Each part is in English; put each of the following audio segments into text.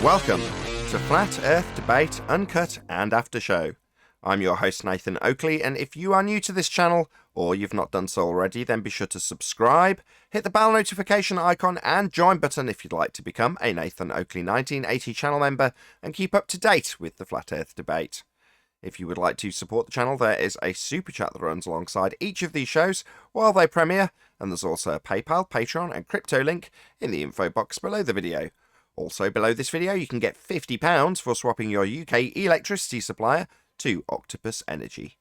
Welcome to Flat Earth Debate, Uncut and After Show. I'm your host Nathan Oakley, and if you are new to this channel, or you've not done so already, then be sure to subscribe, hit the bell notification icon and join button if you'd like to become a Nathan Oakley 1980 channel member and keep up to date with the Flat Earth Debate. If you would like to support the channel, there is a super chat that runs alongside each of these shows while they premiere, and there's also a PayPal, Patreon and crypto link in the info box below the video. Also below this video you can get £50 for swapping your UK electricity supplier to Octopus Energy.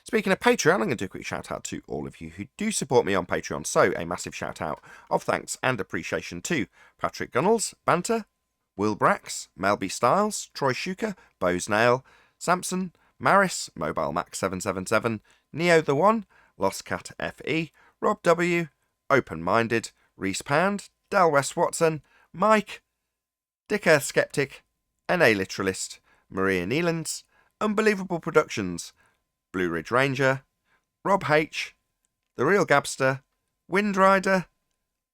Speaking of Patreon, I'm going to do a quick shout out to all of you who do support me on Patreon, so a massive shout out of thanks and appreciation to Patrick Gunnels, Banter, Will Brax, Melby Styles, Troy Shuker, Bose Nail, Samson, Maris, Mobile Max 777, Neo the One, Lost Cat FE, Rob W, Open Minded, Reese Pound, Del West Watson, Mike, Dick Earth Skeptic, NA Literalist, Maria Neelands, Unbelievable Productions, Blue Ridge Ranger, Rob H, The Real Gabster, Windrider,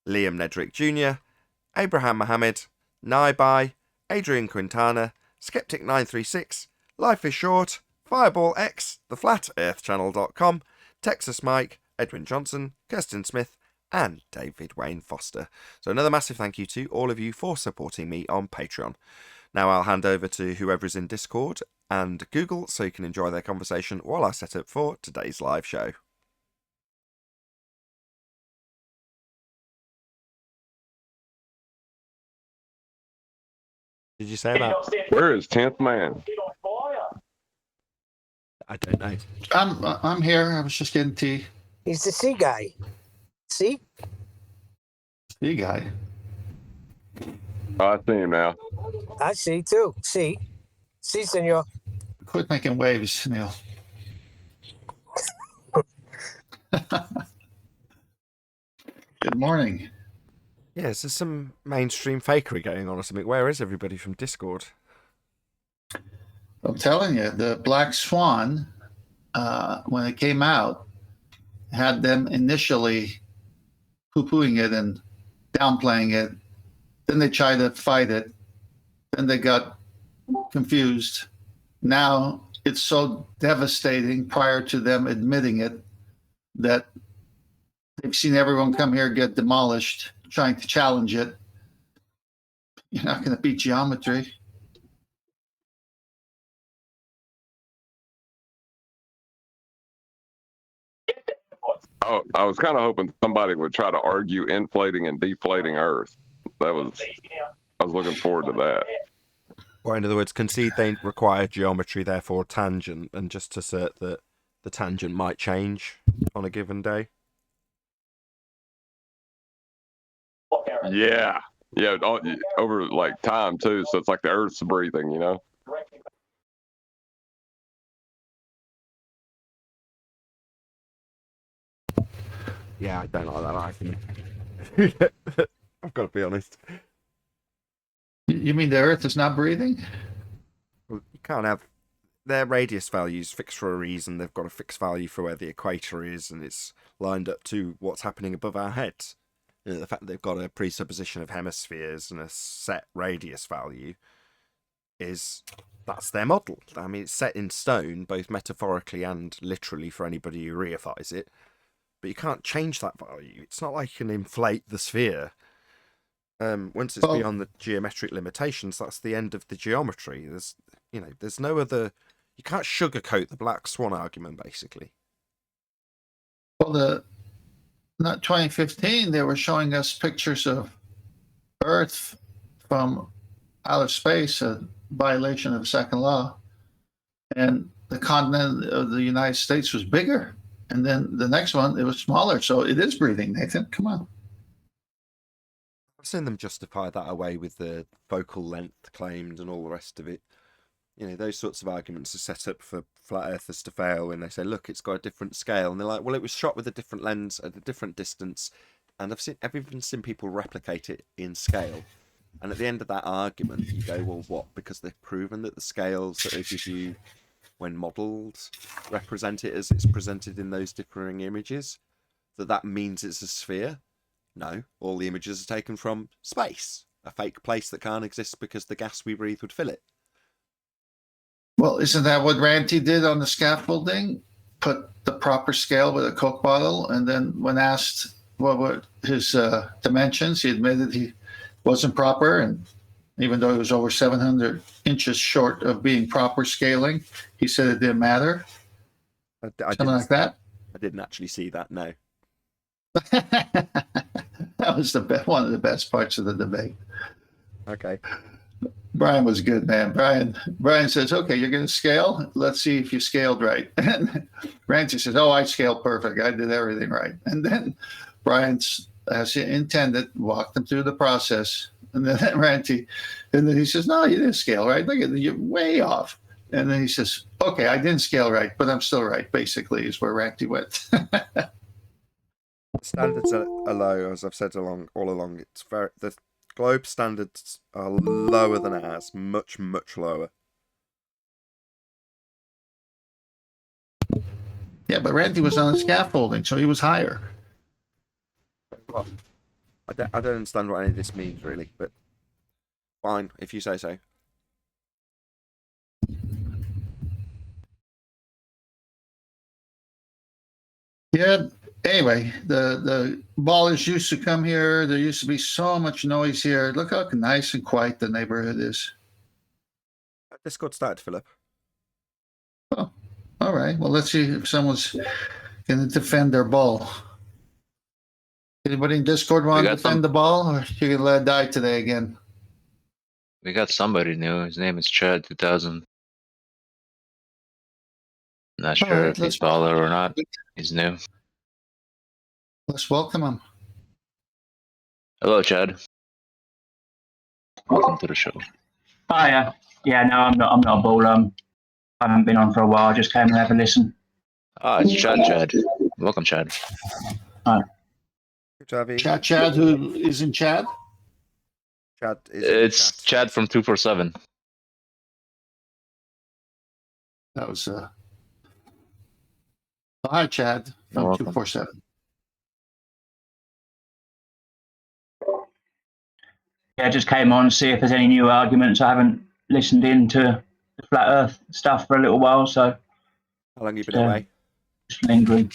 Liam Nedrick Jr., Abraham Mohammed, Naibai, Adrian Quintana, Skeptic936, Life is Short, Fireball X, TheFlatEarthChannel.com, Texas Mike, Edwin Johnson, Kirsten Smith, and David Wayne Foster. So another massive thank you to all of you for supporting me on Patreon. Now I'll hand over to whoever is in Discord and Google so you can enjoy their conversation while I set up for today's live show. Did you say that? Where is 10th man? I don't know. I'm here. I was just getting tea. He's the C guy. See? See, guy. Oh, I see him now. I see too. See, senor. Quit making waves, Neil. Good morning. Yeah, there's some mainstream fakery going on or something. Where is everybody from Discord? I'm telling you, the Black Swan, when it came out, had them initially poo-pooing it and downplaying it. Then they tried to fight it. Then they got confused. Now it's so devastating prior to them admitting it that they've seen everyone come here get demolished trying to challenge it. You're not going to beat geometry. Oh, I was kind of hoping somebody would try to argue inflating and deflating Earth. I was looking forward to that. Or in other words, concede they require geometry, therefore tangent, and just assert that the tangent might change on a given day. Yeah, over like time too. So it's like the Earth's breathing, you know. Yeah, I don't like that argument. I've got to be honest. You mean the Earth is not breathing? Well, you can't have their radius values fixed for a reason. They've got a fixed value for where the equator is, and it's lined up to what's happening above our heads. You know, the fact that they've got a presupposition of hemispheres and a set radius value that's their model. I mean, it's set in stone, both metaphorically and literally for anybody who reifies it. But you can't change that value. It's not like you can inflate the sphere. Once it's beyond the geometric limitations, that's the end of the geometry. There's no other. You can't sugarcoat the Black Swan argument, basically. Well, not 2015, they were showing us pictures of Earth from outer space, a violation of second law, and the continent of the United States was bigger. And then the next one, it was smaller. So it is breathing, Nathan. Come on. I've seen them justify that away with the focal length claimed and all the rest of it. You know, those sorts of arguments are set up for flat earthers to fail when they say, look, it's got a different scale. And they're like, well, it was shot with a different lens at a different distance. And I've even seen people replicate it in scale. And at the end of that argument, you go, well, what? Because they've proven that the scales that they give you when modelled represent it as it's presented in those differing images, that means it's a sphere. No, all the images are taken from space. a fake place that can't exist because the gas we breathe would fill it. Well, isn't that what Ranty did on the scaffolding? Put the proper scale with a Coke bottle, and then when asked what were his dimensions, he admitted he wasn't proper, and even though he was over 700 inches short of being proper scaling, he said it didn't matter. Something like that. I didn't actually see that, no. That was one of the best parts of the debate. Okay. Brian was good, man. Brian says, "Okay, you're going to scale. Let's see if you scaled right." And Ranty says, "Oh, I scaled perfect. I did everything right." And then Brian, as he intended, walked him through the process. And then Ranty, and then he says, "No, you didn't scale right. Look at you're way off." And then he says, "Okay, I didn't scale right, but I'm still right." Basically, is where Ranty went. Standards are low, as I've said all along. It's the globe standards are lower than ours, much lower. Yeah, but Ranty was on the scaffolding, so he was higher. Well, I don't understand what any of this means really, but fine if you say so. Yeah. Anyway, the ballers used to come here. There used to be so much noise here. Look how nice and quiet the neighborhood is. Discord started, Philip. Oh, all right. Well, let's see if someone's going to defend their ball. Anybody in Discord want to defend the ball, or you're going to let it die today again? We got somebody new. His name is Chad 2000. Not sure if he's baller or not. He's new. Let's welcome him. Hello, Chad. Welcome to the show. Hiya. Yeah, no, I'm not a baller. I haven't been on for a while. I just came and have a listen. Ah, it's Chad. Welcome, Chad. Hi. Good to have you. Chad, who isn't Chad? Chad is. It's Chad from 247. That was hi, Chad from 247. Yeah, I just came on to see if there's any new arguments. I haven't listened into the flat Earth stuff for a little while, so How long have you been away? just lingering.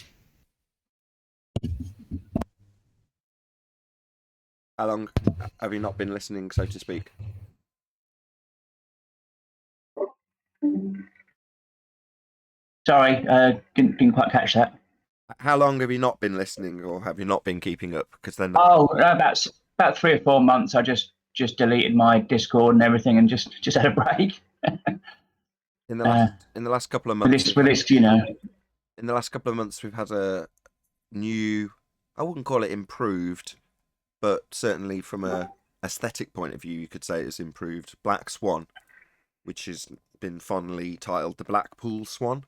How long have you not been listening, so to speak? Sorry, didn't quite catch that. How long have you not been listening, or have you not been keeping up? Because then. Oh, about 3 or 4 months. I just deleted my Discord and everything, and just had a break. In the last couple of months, with this, you know. In the last couple of months, we've had a new. I wouldn't call it improved, but certainly from a aesthetic point of view, you could say it's improved. Black Swan, which has been fondly titled the Blackpool Swan.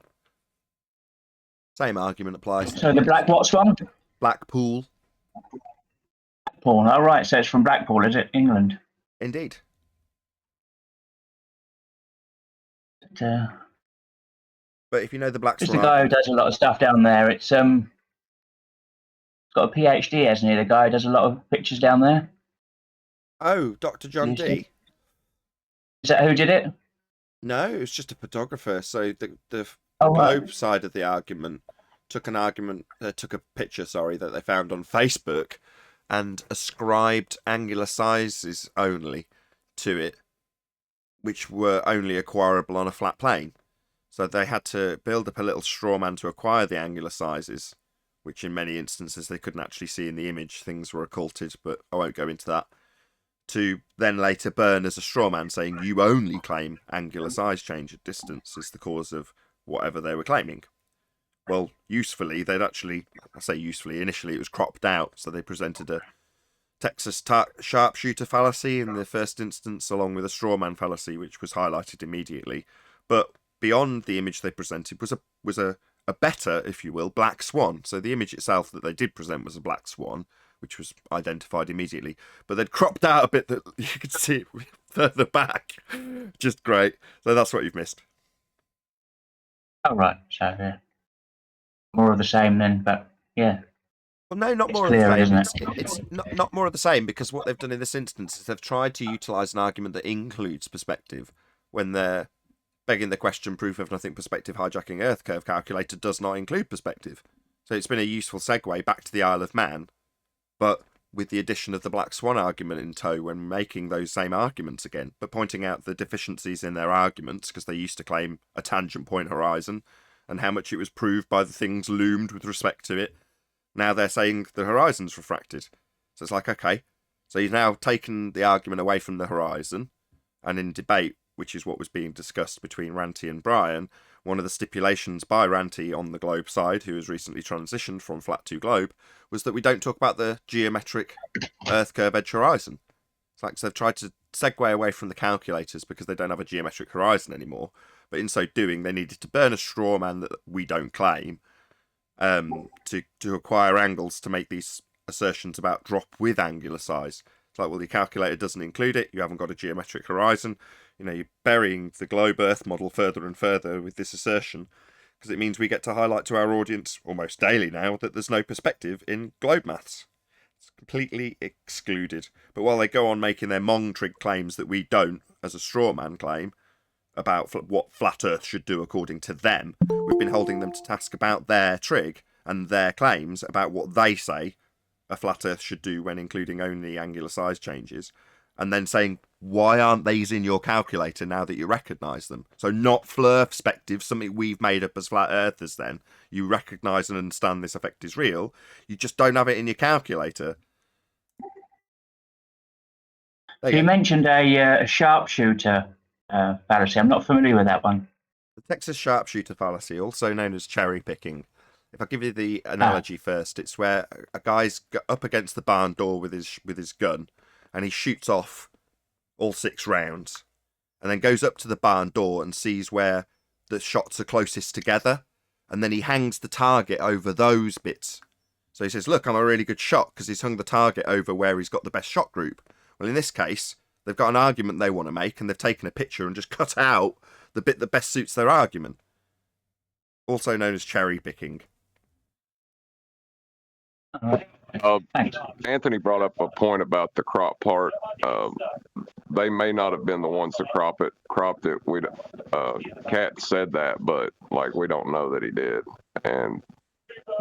Same argument applies. So the Black what Swan? Blackpool. Blackpool. Oh, right. So it's from Blackpool, is it? England. Indeed. But if you know the Black Swan, it's the guy who does a lot of stuff down there. It's got a PhD, hasn't he? The guy who does a lot of pictures down there. Oh, Dr. John D. Is that who did it? No, it was just a photographer. So the Globe right. Side of the argument took a picture, that they found on Facebook, and ascribed angular sizes only to it, which were only acquirable on a flat plane. So they had to build up a little straw man to acquire the angular sizes, which in many instances they couldn't actually see in the image. Things were occulted, but I won't go into that. To then later burn as a straw man, saying you only claim angular size change at distance is the cause of whatever they were claiming. Well, usefully, initially it was cropped out, so they presented a Texas sharpshooter fallacy in the first instance, along with a straw man fallacy, which was highlighted immediately. But beyond the image they presented was a better, if you will, black swan. So the image itself that they did present was a black swan, which was identified immediately. But they'd cropped out a bit that you could see it further back. Just great. So that's what you've missed. Oh, right. So more of the same then, but yeah. Well, no, not It's more clearer, of the isn't same. it? It's not more of the same, because what they've done in this instance is they've tried to utilise an argument that includes perspective when they're begging the question, proof of nothing perspective hijacking Earth curve calculator does not include perspective. So it's been a useful segue back to the Isle of Man, but with the addition of the Black Swan argument in tow when making those same arguments again, but pointing out the deficiencies in their arguments, because they used to claim a tangent point horizon and how much it was proved by the things loomed with respect to it. Now they're saying the horizon's refracted. So it's like, okay, so you've now taken the argument away from the horizon, and in debate, which is what was being discussed between Ranty and Brian, one of the stipulations by Ranty on the globe side, who has recently transitioned from flat to globe, was that we don't talk about the geometric Earth curve edge horizon. It's like, so they've tried to segue away from the calculators because they don't have a geometric horizon anymore, but in so doing, they needed to burn a straw man that we don't claim, to acquire angles to make these assertions about drop with angular size. It's like, well, your calculator doesn't include it, you haven't got a geometric horizon, you're burying the globe Earth model further and further with this assertion, because it means we get to highlight to our audience almost daily now that there's no perspective in globe maths. It's completely excluded. But while they go on making their Mong trig claims that we don't, as a straw man claim, about what flat Earth should do according to them, we've been holding them to task about their trig and their claims about what they say a flat Earth should do when including only angular size changes, and then saying, why aren't these in your calculator now that you recognise them? So not Fleur perspective, something we've made up as flat Earthers then. You recognise and understand this effect is real, you just don't have it in your calculator. You mentioned a sharpshooter fallacy. I'm not familiar with that one. The Texas sharpshooter fallacy, also known as cherry picking. If I give you the analogy first, it's where a guy's up against the barn door with his gun, and he shoots off all 6 rounds, and then goes up to the barn door and sees where the shots are closest together, and then he hangs the target over those bits. So he says, look, I'm a really good shot, because he's hung the target over where he's got the best shot group. Well, in this case, they've got an argument they want to make, and they've taken a picture and just cut out the bit that best suits their argument. Also known as cherry picking. Thanks. Anthony brought up a point about the crop part. They may not have been the ones to cropped it. Cat said that, but like we don't know that he did, and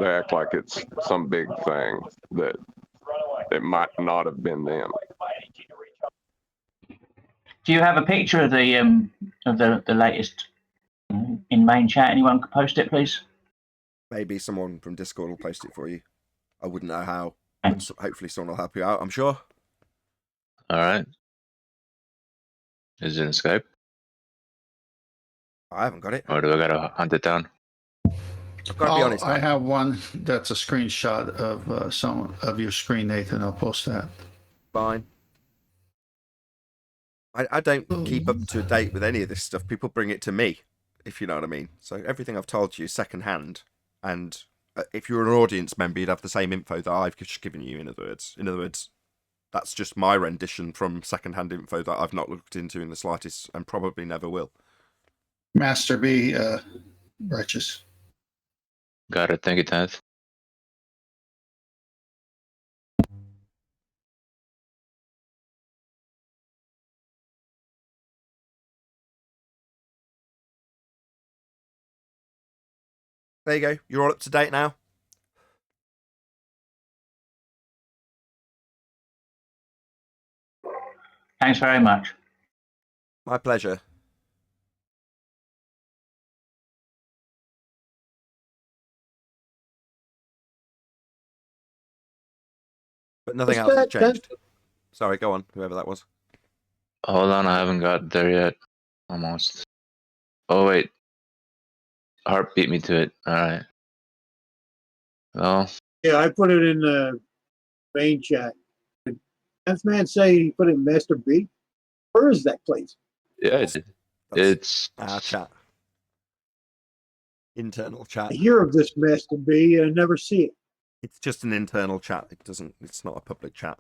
they act like it's some big thing that it might not have been them. Do you have a picture of the latest in main chat? Anyone could post it, please. Maybe someone from Discord will post it for you. I wouldn't know how, but hopefully someone will help you out, I'm sure. All right. Is it in Skype? I haven't got it. Or do I gotta hunt it down? I've got to be honest. I have one that's a screenshot of some of your screen, Nathan. I'll post that. Fine. I don't keep up to date with any of this stuff. People bring it to me, if you know what I mean. So everything I've told you is secondhand, and if you're an audience member, you'd have the same info that I've just given you. In other words, that's just my rendition from secondhand info that I've not looked into in the slightest, and probably never will. Master B, righteous. Got it. Thank you, Ted. There you go. You're all up to date now. Thanks very much. My pleasure. But nothing else has changed. Sorry, go on, whoever that was. Hold on, I haven't got there yet. Almost. Oh, wait. Heart beat me to it. All right. Well, Yeah, I put it in the main chat. Did Tenth Man say he put it in Master B? Where is that place? yeah, it's Our chat. Internal chat. I hear of this Master B and I never see it. It's just an internal chat. It's not a public chat.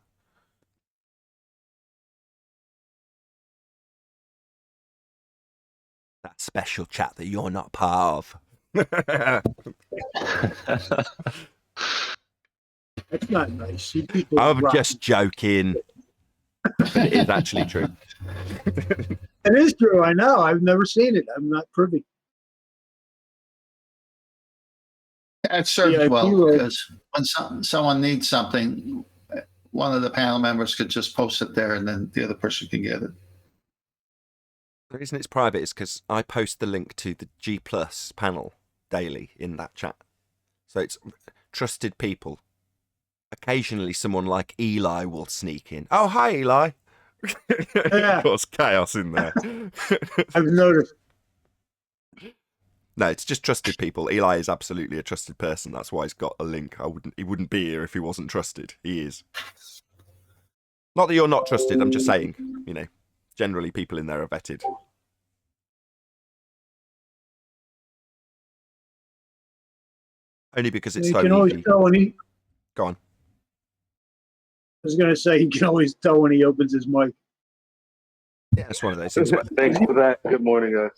That special chat that you're not part of. That's not nice. You people I'm rock. just joking. But it is actually true. It is true. I know. I've never seen it. I'm not privy. It served Yeah, well you, because when someone needs something, one of the panel members could just post it there, and then the other person can get it. The reason it's private is because I post the link to the G Plus panel daily in that chat. So it's trusted people. Occasionally someone like Eli will sneak in. Oh, hi, Eli. Yeah. Cause chaos in there. I've noticed. No, it's just trusted people. Eli is absolutely a trusted person. That's why he's got a link. He wouldn't be here if he wasn't trusted. He is. Not that you're not trusted, I'm just saying, generally people in there are vetted. Only because it's You so can always easy. tell when he. Go on. I was going to say you can always tell when he opens his mic. Yeah, it's one of those things. Thanks for that. Good morning, guys.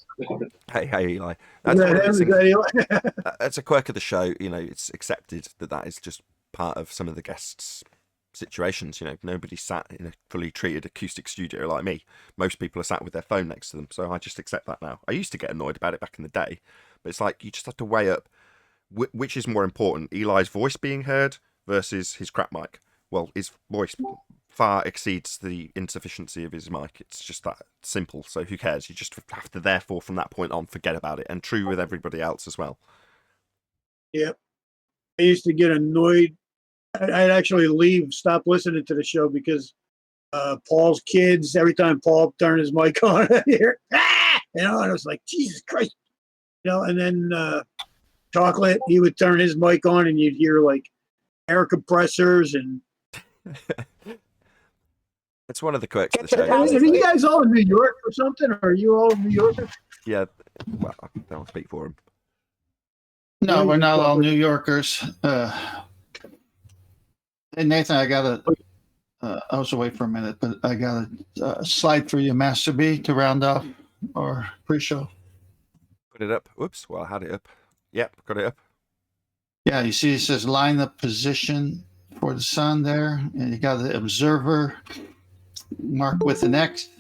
Hey, Eli. Is That's that one of him? those Is things. that Eli? That's a quirk of the show. It's accepted that is just part of some of the guests' situations. Nobody's sat in a fully treated acoustic studio like me. Most people are sat with their phone next to them, so I just accept that now. I used to get annoyed about it back in the day, but it's like you just have to weigh up which is more important, Eli's voice being heard versus his crap mic. Well, his voice far exceeds the insufficiency of his mic. It's just that simple, so who cares? You just have to, therefore, from that point on, forget about it, and true with everybody else as well. Yep. I used to get annoyed. I'd actually stop listening to the show because Paul's kids, every time Paul turned his mic on, I'd hear, and I was like, Jesus Christ. And then Chocolate, he would turn his mic on and you'd hear like air compressors and. It's one of the quirks of the Are show. you guys all in New York or something? Or are you all in New York? Yeah, well, I don't speak for him. No, we're not all New Yorkers. Hey, Nathan, I was away for a minute, but I got a slide for you, Master B, to round off our pre-show. Put it up. Whoops. Well, I had it up. Yep, got it up. Yeah, you see it says line the position for the sun there, and you got the observer marked with an X.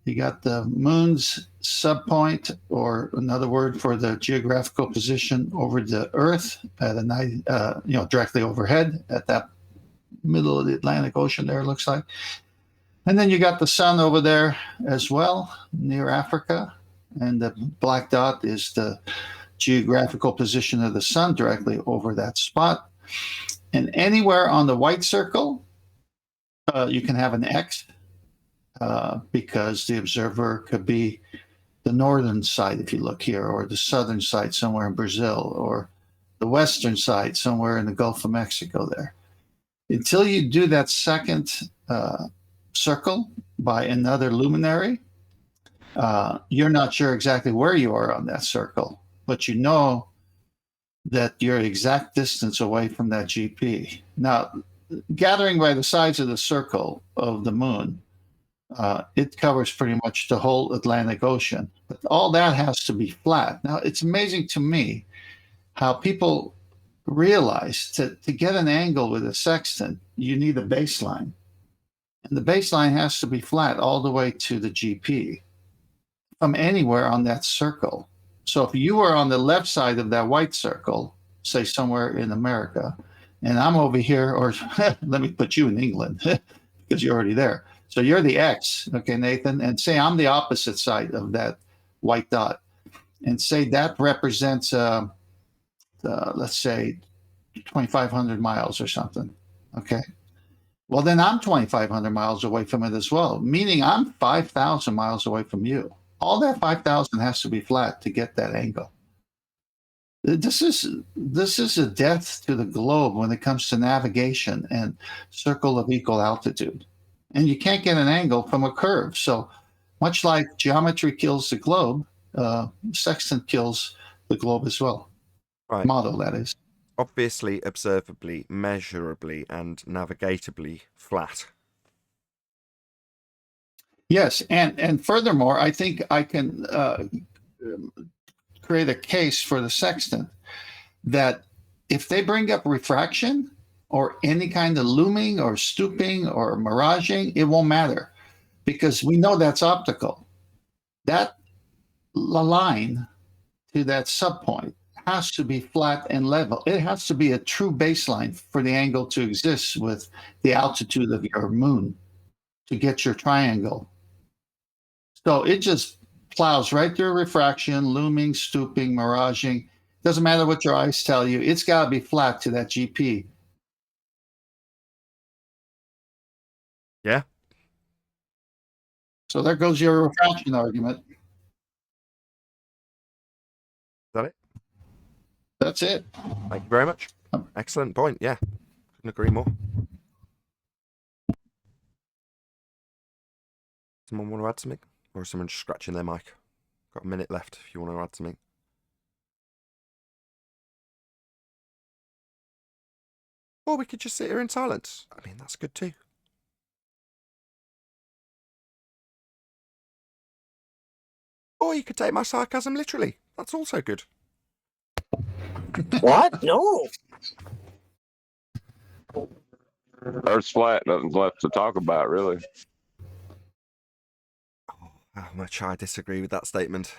You got the moon's subpoint, or another word for the geographical position over the Earth at a night, directly overhead at that middle of the Atlantic Ocean there, it looks like. And then you got the sun over there as well, near Africa. And the black dot is the geographical position of the sun directly over that spot. And anywhere on the white circle, you can have an X because the observer could be the northern side, if you look here, or the southern side somewhere in Brazil, or the western side somewhere in the Gulf of Mexico there. Until you do that second circle by another luminary, you're not sure exactly where you are on that circle, but you know that you're exact distance away from that GP. Now, gathering by the sides of the circle of the moon, it covers pretty much the whole Atlantic Ocean. But all that has to be flat. Now, it's amazing to me how people realize to get an angle with a sextant, you need a baseline. And the baseline has to be flat all the way to the GP from anywhere on that circle. So if you are on the left side of that white circle, say somewhere in America, and I'm over here, or let me put you in England because you're already there. So you're the X, okay, Nathan, and say I'm the opposite side of that white dot, and say that represents, let's say, 2,500 miles or something, okay? Well, then I'm 2,500 miles away from it as well, meaning I'm 5,000 miles away from you. All that 5,000 has to be flat to get that angle. This is a death to the globe when it comes to navigation and circle of equal altitude. And you can't get an angle from a curve. So much like geometry kills the globe, sextant kills the globe as well. Right. Model, that is. Obviously, observably, measurably, and navigatably flat. Yes, and furthermore, I think I can create a case for the sextant that if they bring up refraction, or any kind of looming or stooping or miraging, it won't matter because we know that's optical. That line to that subpoint has to be flat and level. It has to be a true baseline for the angle to exist with the altitude of your moon to get your triangle. So it just plows right through refraction, looming, stooping, miraging. Doesn't matter what your eyes tell you. It's got to be flat to that GP. Yeah. So there goes your refraction argument. Is that it? That's it. Thank you very much. Excellent point. Yeah. Couldn't agree more. Someone want to add something? Or is someone just scratching their mic? Got a minute left if you want to add something. Or we could just sit here in silence. I mean, that's good too. Or you could take my sarcasm literally. That's also good. What? No. Earth's flat. Nothing's left to talk about, really. Oh, how much I disagree with that statement.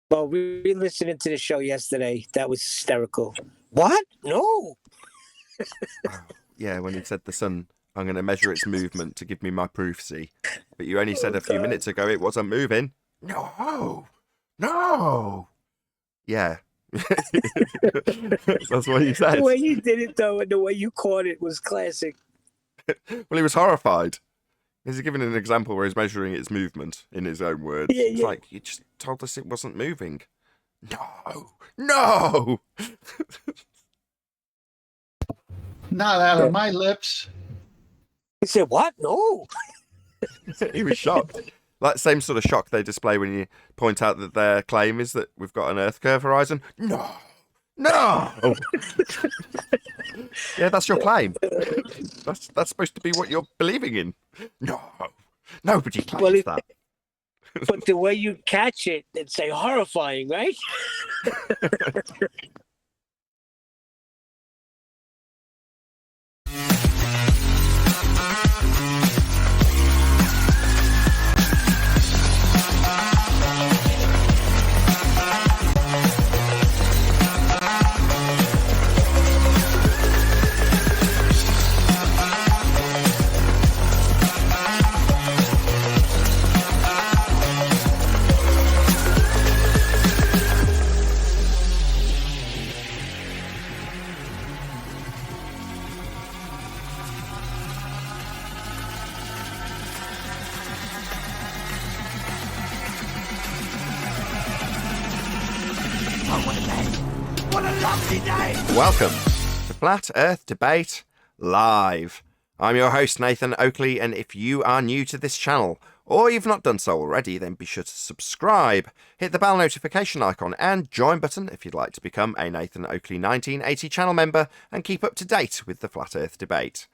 Well, we listened to the show yesterday. That was hysterical. What? No. Oh, yeah, when you said the sun, I'm going to measure its movement to give me my proof, see? But you only said a few minutes ago it wasn't moving. No! No! Yeah. That's what you said. The way you did it, though, and the way you caught it was classic. Well, he was horrified. He's giving an example where he's measuring its movement in his own words. Yeah, it's yeah. like, you just told us it wasn't moving. No! No! Not out of my lips. He said, what? No. He was shocked. Like the same sort of shock they display when you point out that their claim is that we've got an Earth curve horizon. No! No! Yeah, that's your claim. That's supposed to be what you're believing in. No! Nobody claims that. But the way you catch it and say horrifying, right? Welcome to Flat Earth Debate Live. I'm your host, Nathan Oakley, and if you are new to this channel, or you've not done so already, then be sure to subscribe, hit the bell notification icon, and join button if you'd like to become a Nathan Oakley 1980 channel member and keep up to date with the Flat Earth Debate.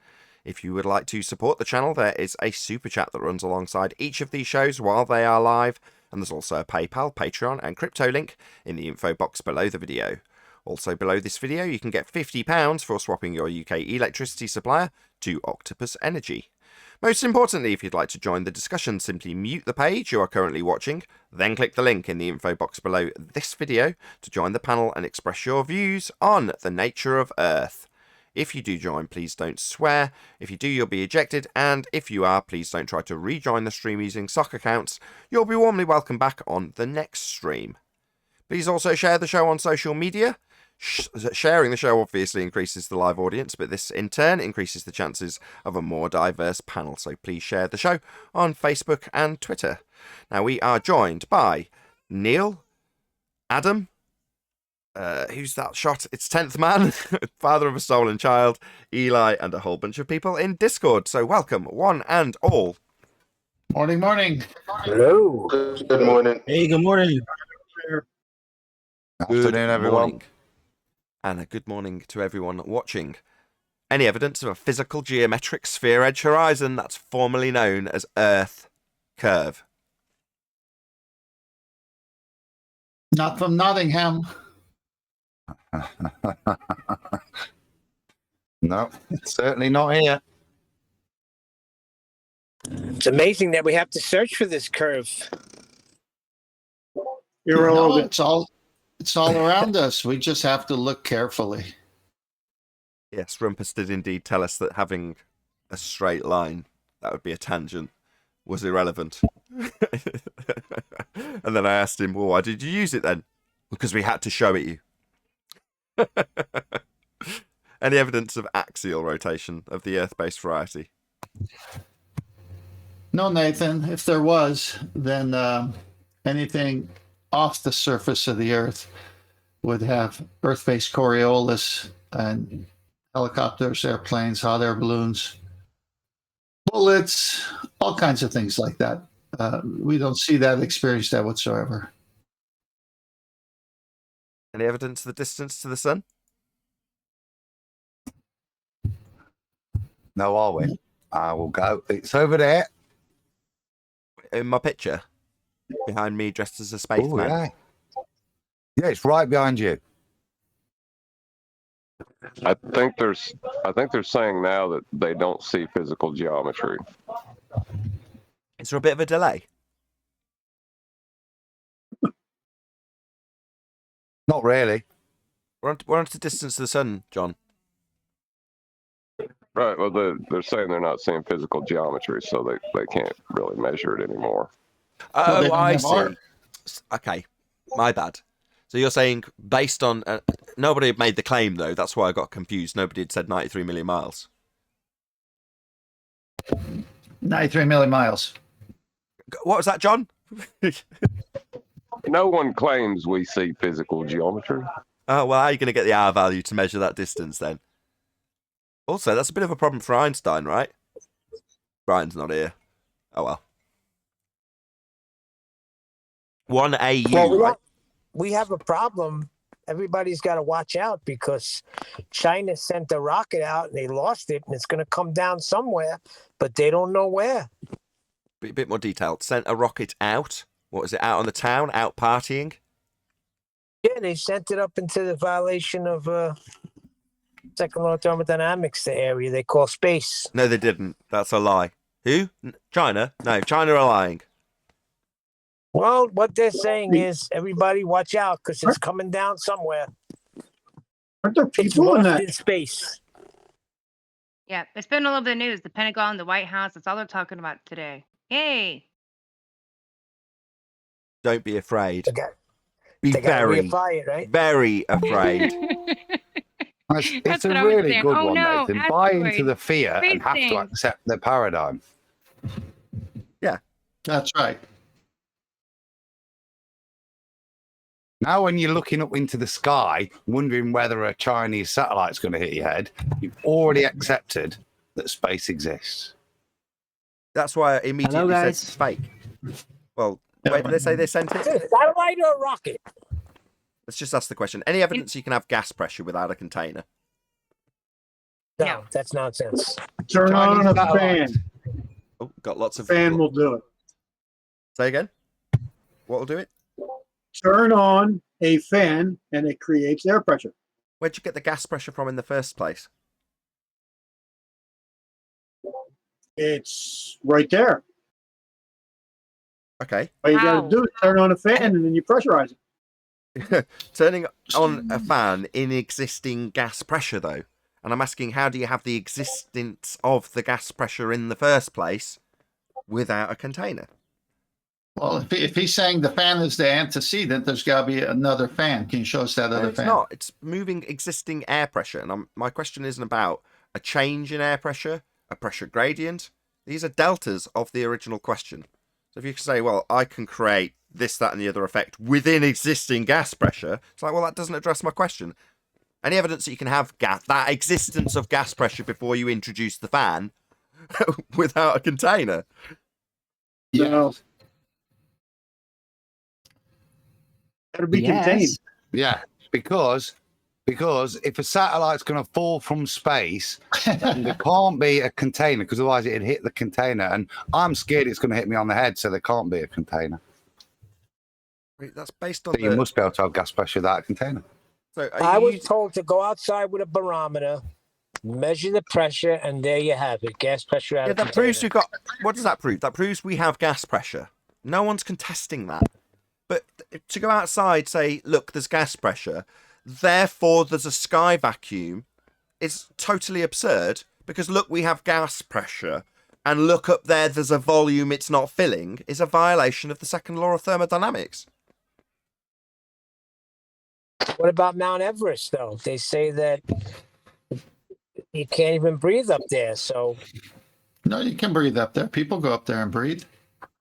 If you would like to support the channel, there is a super chat that runs alongside each of these shows while they are live, and there's also a PayPal, Patreon, and crypto link in the info box below the video. Also below this video, you can get £50 for swapping your UK electricity supplier to Octopus Energy. Most importantly, if you'd like to join the discussion, simply mute the page you are currently watching, then click the link in the info box below this video to join the panel and express your views on the nature of Earth. If you do join, please don't swear. If you do, you'll be ejected, and if you are, please don't try to rejoin the stream using sock accounts. You'll be warmly welcomed back on the next stream. Please also share the show on social media. Sharing the show obviously increases the live audience, but this in turn increases the chances of a more diverse panel, so please share the show on Facebook and Twitter. Now we are joined by Neil, Adam, who's that shot? It's 10th Man, father of a stolen child, Eli, and a whole bunch of people in Discord, so welcome one and all. Morning, morning. Hello. Good morning. Hey, good morning. Afternoon, everyone. And a good morning to everyone watching. Any evidence of a physical geometric sphere edge horizon that's formerly known as Earth curve? Not from Nottingham. No, certainly not here. It's amazing that we have to search for this curve. Irrelevant. It's all around us. We just have to look carefully. Yes, Rumpus did indeed tell us that having a straight line, that would be a tangent, was irrelevant. And then I asked him, well, why did you use it then? Because we had to show it you. Any evidence of axial rotation of the Earth-based variety? No, Nathan. If there was, then anything off the surface of the Earth would have Earth-based Coriolis and helicopters, airplanes, hot air balloons, bullets, all kinds of things like that. We don't see that, experience that whatsoever. Any evidence of the distance to the sun? No, are we? I will go. It's over there. In my picture? Behind me, dressed as a spaceman? Yeah. Yeah, it's right behind you. I think they're saying now that they don't see physical geometry. Is there a bit of a delay? Not really. We're on to the distance to the sun, John. Right. Well, they're saying they're not seeing physical geometry, so they can't really measure it anymore. Well, they Oh, don't I have see. art. Okay, my bad. So you're saying based on nobody had made the claim though. That's why I got confused. Nobody had said 93 million miles. 93 million miles. What was that, John? No one claims we see physical geometry. Oh well, how are you going to get the R value to measure that distance then? Also, that's a bit of a problem for Einstein, right? Brian's not here. Oh well. 1 AU, Well, right? we have a problem. Everybody's got to watch out because China sent a rocket out and they lost it, and it's going to come down somewhere, but they don't know where. Be a bit more detailed. Sent a rocket out. What was it? Out on the town? Out partying? Yeah, they sent it up into the violation of second law of thermodynamics, the area they call space. No, they didn't. That's a lie. Who? China? No, China are lying. Well, what they're saying is everybody watch out because it's coming down somewhere. Aren't there It's people in lost that? in space. Yeah, it's been all over the news. The Pentagon, the White House, that's all they're talking about today. Yay. Don't be afraid. They Be got very, refired, right? very afraid. It's That's a what I was really saying. good Oh, one, no, Nathan. Buy into asteroid. the fear and have to Space accept the paradigm. That's right. Now, when you're looking up into the sky, wondering whether a Chinese satellite's going to hit your head, you've already accepted that space exists. That's why I immediately said guys. it's fake. Well, where did they say they sent it? Is it a satellite or a rocket? Let's just ask the question. Any evidence you can have gas pressure without a container? No, that's nonsense. Turn Chinese on a satellites. fan. Oh, got lots of... Fan will do it. Say again? What will do it? Turn on a fan and it creates air pressure. Where'd you get the gas pressure from in the first place? It's right there. Okay. All you got Wow. to do is turn on a fan and then you pressurize it. Turning on a fan in existing gas pressure, though. And I'm asking, how do you have the existence of the gas pressure in the first place without a container? Well, if he's saying the fan is the antecedent, there's got to be another fan. Can you show us that No, other it's fan? not. It's moving existing air pressure. And my question isn't about a change in air pressure, a pressure gradient. These are deltas of the original question. So if you can say, well, I can create this, that, and the other effect within existing gas pressure, it's like, well, that doesn't address my question. Any evidence that you can have that existence of gas pressure before you introduce the fan without a container? No. Got to be contained. Yeah, because if a satellite's going to fall from space, then there can't be a container, because otherwise it'd hit the container. And I'm scared it's going to hit me on the head, so there can't be a container. That's based on So you must be able to have gas pressure without a container. So I was told to go outside with a barometer Measure the pressure, and there you have it. Gas pressure out Yeah, of that proves container. we've got. What does that prove? That proves we have gas pressure. No one's contesting that. But to go outside, say, look, there's gas pressure, therefore there's a sky vacuum, is totally absurd. Because look, we have gas pressure, and look up there, there's a volume it's not filling, is a violation of the second law of thermodynamics. What about Mount Everest, though? They say that you can't even breathe up there. So No, you can breathe up there. People go up there and breathe.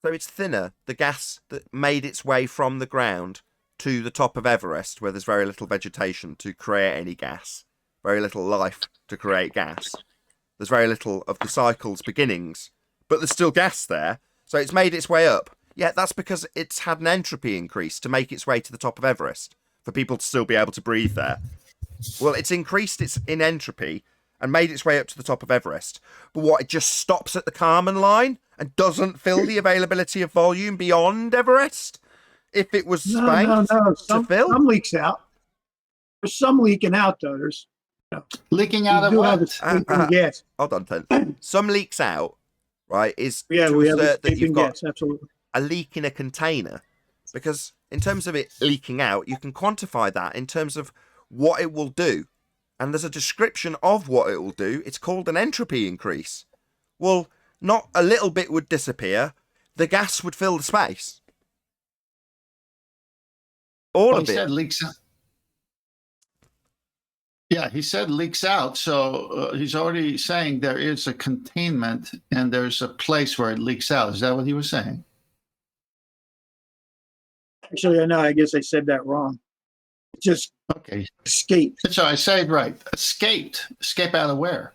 So it's thinner, the gas that made its way from the ground to the top of Everest, where there's very little vegetation to create any gas, very little life to create gas. There's very little of the cycle's beginnings, but there's still gas there, so it's made its way up. Yeah, that's because it's had an entropy increase to make its way to the top of Everest, for people to still be able to breathe there. Well, it's increased its in entropy and made its way up to the top of Everest. But what, it just stops at the Kármán line and doesn't fill the availability of volume beyond Everest? If it was space No. to fill? Some leaks out. There's some leaking out, though. There's Leaking out of do have what? escaping gas. Hold on, Ted. Some leaks out, right, is Yeah, to we have assert that escaping you've got gas. Absolutely. a leak in a container. Because in terms of it leaking out, you can quantify that in terms of what it will do. And there's a description of what it will do. It's called an entropy increase. Well, not a little bit would disappear. The gas would fill the space. All Well, of he it. said leaks out. Yeah, he said leaks out. So he's already saying there is a containment and there's a place where it leaks out. Is that what he was saying? Actually, I know. I guess I said that wrong. It just Okay. escaped. So I said right. Escaped. Escape out of where?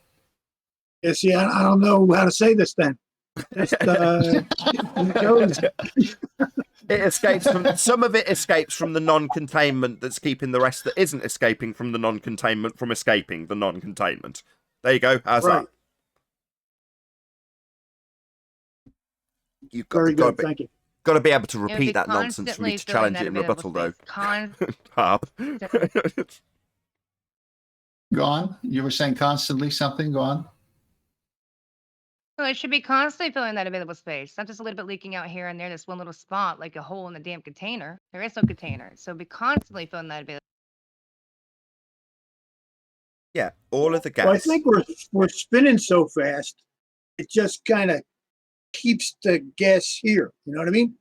Yeah, see, I don't know how to say this then. Just, it goes. It escapes from some of it escapes from the non-containment that's keeping the rest that isn't escaping from the non-containment from escaping the non-containment. There you go. How's Right. that? You've Very got good. Thank you. to be able to It would repeat be that nonsense for me constantly to filling challenge that it in available rebuttal, though. space. Harp. Go on. You were saying constantly something. Go on. No, it should be constantly filling that available space, not just a little bit leaking out here and there. This one little spot, like a hole in the damn container. There is no container, so be constantly filling that available. Yeah, all of the gas. Well, I think we're spinning so fast, it just kind of keeps the gas here. You know what I mean?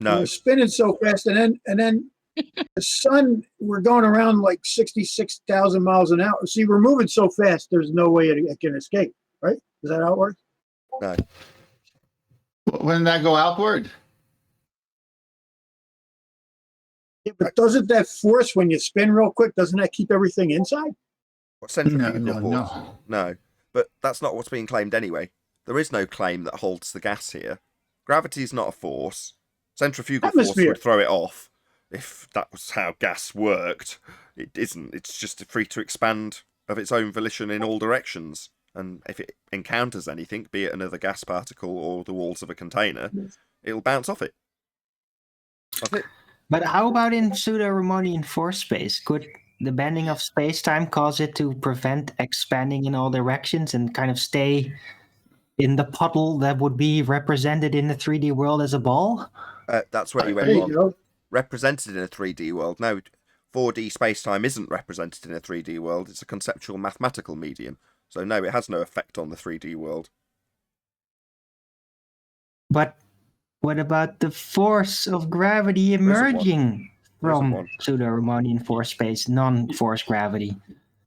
No. We're spinning so fast, and then the sun. We're going around like 66,000 miles an hour. See, we're moving so fast. There's no way it can escape. Right? Is that how it works? No. Wouldn't that go outward? Yeah, but doesn't that force when you spin real quick? Doesn't that keep everything inside? What centrifugal No, force? no. No. But that's not what's being claimed anyway. There is no claim that holds the gas here. Gravity is not a force. Centrifugal force Atmosphere. would throw it off if that was how gas worked. It isn't. It's just free to expand of its own volition in all directions. And if it encounters anything, be it another gas particle or the walls of a container, it'll bounce off it. That's it. But how about in pseudo-Riemannian force space? Could the bending of space-time cause it to prevent expanding in all directions and kind of stay in the puddle that would be represented in the 3D world as a ball? That's where you There went you wrong. go. Represented in a 3D world. No, 4D space-time isn't represented in a 3D world. It's a conceptual mathematical medium. So no, it has no effect on the 3D world. But what about the force of gravity emerging There isn't from one. pseudo-Riemannian force space, non-force gravity?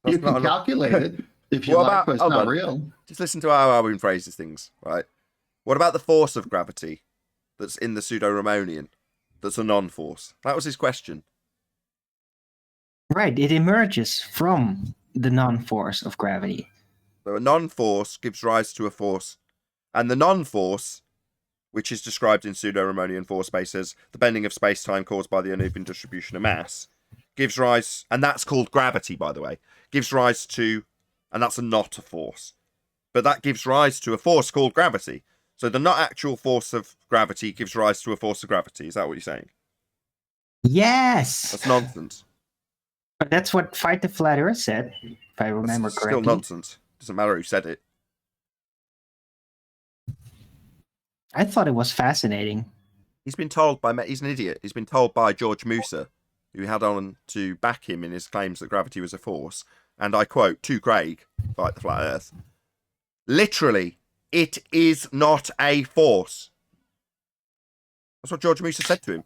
You That's not can an- calculate it if you What like, about- but it's hold not on. real. Just listen to how Arwin phrases things, right? What about the force of gravity that's in the pseudo-Riemannian? That's a non-force. That was his question. Right, it emerges from the non-force of gravity. So a non-force gives rise to a force. And the non-force, which is described in pseudo-Riemannian force space as the bending of space-time caused by the uneven distribution of mass, gives rise, and that's called gravity, by the way, gives rise to, and that's not a force, but that gives rise to a force called gravity. So the not actual force of gravity gives rise to a force of gravity. Is that what you're saying? Yes! That's nonsense. But that's what Fight the Flat Earth said, if I remember That's correctly. still nonsense. Doesn't matter who said it. I thought it was fascinating. He's been told by... He's an idiot. He's been told by George Musa, who had on to back him in his claims that gravity was a force, and I quote, to Craig, like the flat earth, literally, it is not a force. That's what George Musa said to him.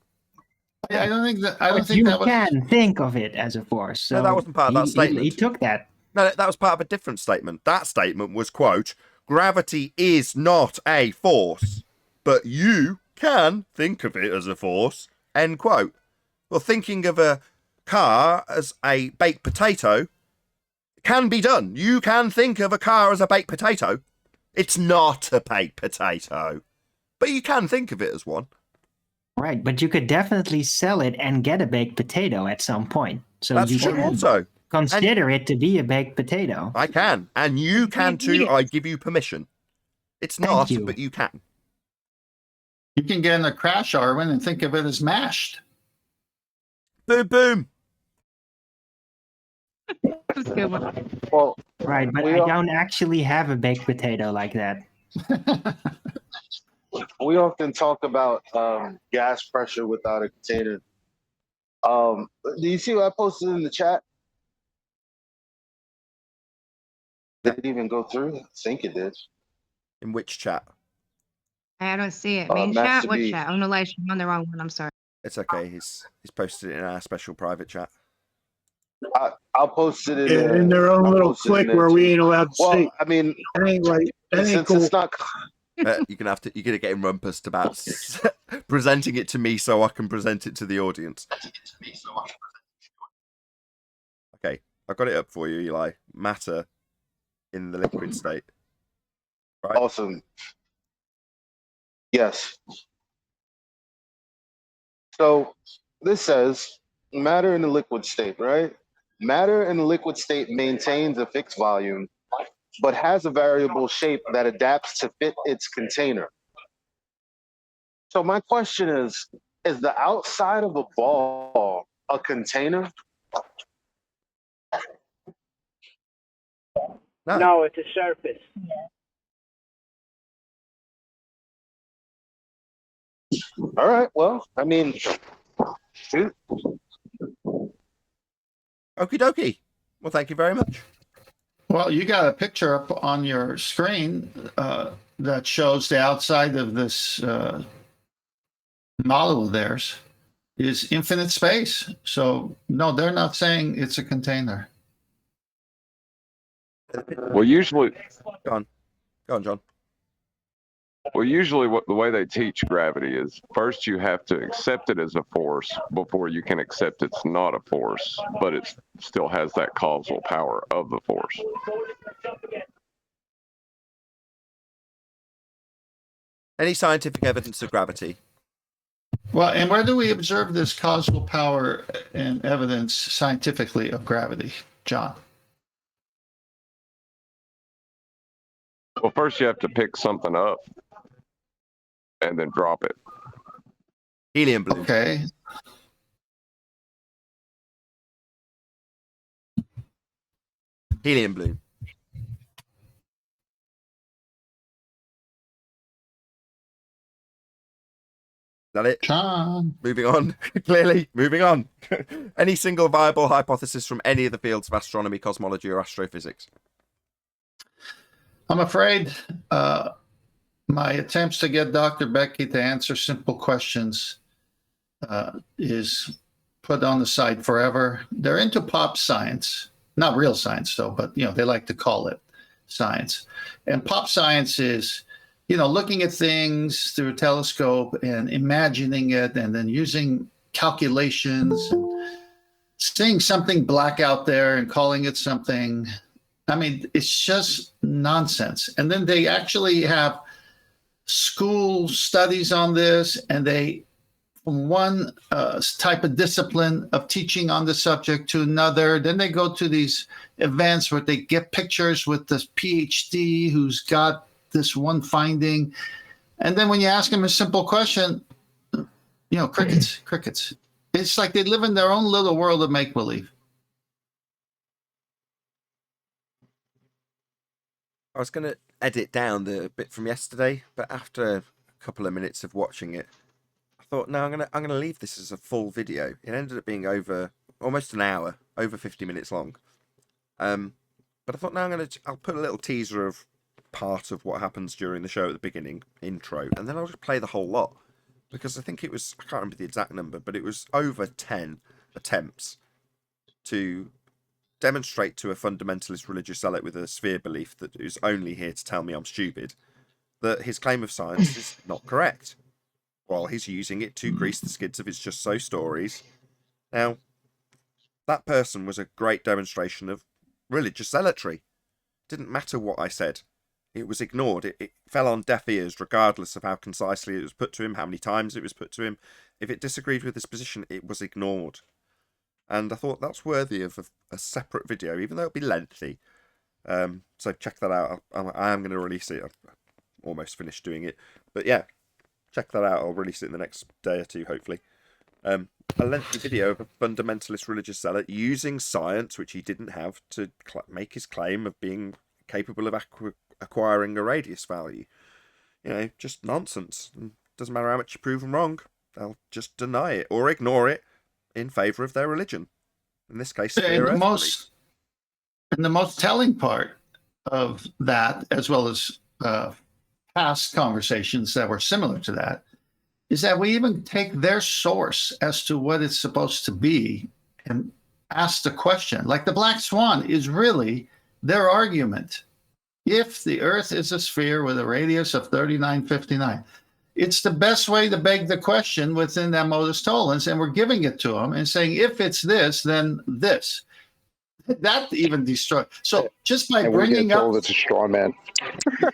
Yeah, I don't think that. I But don't think you that was. can think of it as a force. So No, that wasn't part of that statement. He took that. No, that was part of a different statement. That statement was, quote, gravity is not a force, but you can think of it as a force, end quote. Well, thinking of a car as a baked potato can be done. You can think of a car as a baked potato. It's not a baked potato, but you can think of it as one. Right, but you could definitely sell it and get a baked potato at some point. So That's you true can also. consider it to be a baked potato. I can, and you can too. I give you permission. It's not, you. but you can. You can get in a crash, Arwen, and think of it as mashed. Boom, boom. That's a good one. Well, Right, but we I all- don't actually have a baked potato like that. we often talk about gas pressure without a container. Do you see what I posted in the chat? Did it even go through? I think it did. In which chat? I don't see it. Main Master chat? What B. chat? Oh, no, Lite, I'm on the wrong one. I'm sorry. It's okay. He's posted it in our special private chat. I'll post it In their own I'll little post it in clique there where too. we ain't allowed to Well, see. I mean, That ain't right. That ain't since cool. it's not. You're gonna get him rumpus about presenting it to me so I can present it to the audience. Okay, I've got it up for you, Eli. Matter in the liquid state. Right? Awesome. Yes. So this says matter in the liquid state, right? Matter in the liquid state maintains a fixed volume, but has a variable shape that adapts to fit its container. So my question is the outside of a ball a container? No, it's a surface. All right, well, I mean, shoot. Okie dokie. Well, thank you very much. Well, you got a picture up on your screen that shows the outside of this model of theirs is infinite space. So, no, they're not saying it's a container. Well, usually, Go on, John. what the way they teach gravity is first you have to accept it as a force before you can accept it's not a force, but it still has that causal power of the force. Any scientific evidence of gravity? Well, and where do we observe this causal power and evidence scientifically of gravity, John? Well, first you have to pick something up and then drop it. Helium balloon. Okay. Helium balloon. Is that it? John. Moving on. Clearly, moving on. Any single viable hypothesis from any of the fields of astronomy, cosmology, or astrophysics? I'm afraid my attempts to get Dr. Becky to answer simple questions is put on the side forever. They're into pop science, not real science though, but they like to call it science. And pop science is, looking at things through a telescope and imagining it and then using calculations and seeing something black out there and calling it something. I mean, it's just nonsense. And then they actually have school studies on this, and they, from one type of discipline of teaching on the subject to another, then they go to these events where they get pictures with this PhD who's got this one finding. And then when you ask them a simple question, crickets. It's like they live in their own little world of make-believe. I was going to edit down the bit from yesterday, but after a couple of minutes of watching it, I thought, no, I'm gonna leave this as a full video. It ended up being over almost an hour, over 50 minutes long. But I thought, no, I'll put a little teaser of part of what happens during the show at the beginning, intro, and then I'll just play the whole lot, because I think it was, I can't remember the exact number, but it was over 10 attempts to demonstrate to a fundamentalist religious zealot with a sphere belief that is only here to tell me I'm stupid that his claim of science is not correct, while he's using it to grease the skids of his just so stories. Now, that person was a great demonstration of religious zealotry. Didn't matter what I said. It was ignored. It fell on deaf ears, regardless of how concisely it was put to him, how many times it was put to him. If it disagreed with his position, it was ignored. And I thought that's worthy of a separate video, even though it'll be lengthy. So check that out. I am going to release it. I've almost finished doing it. But yeah, check that out. I'll release it in the next day or two, hopefully. A lengthy video of a fundamentalist religious zealot using science, which he didn't have, to make his claim of being capable of acquiring a radius value. You know, just nonsense. Doesn't matter how much you prove them wrong. They'll just deny it or ignore it in favour of their religion. In this case, and the most telling part of that, as well as past conversations that were similar to that, is that we even take their source as to what it's supposed to be and ask the question. Like the black swan is really their argument. If the Earth is a sphere with a radius of 3959, it's the best way to beg the question within that modus tollens, and we're giving it to them and saying, if it's this, then this. That even destroyed. So just by bringing up, it's a straw man.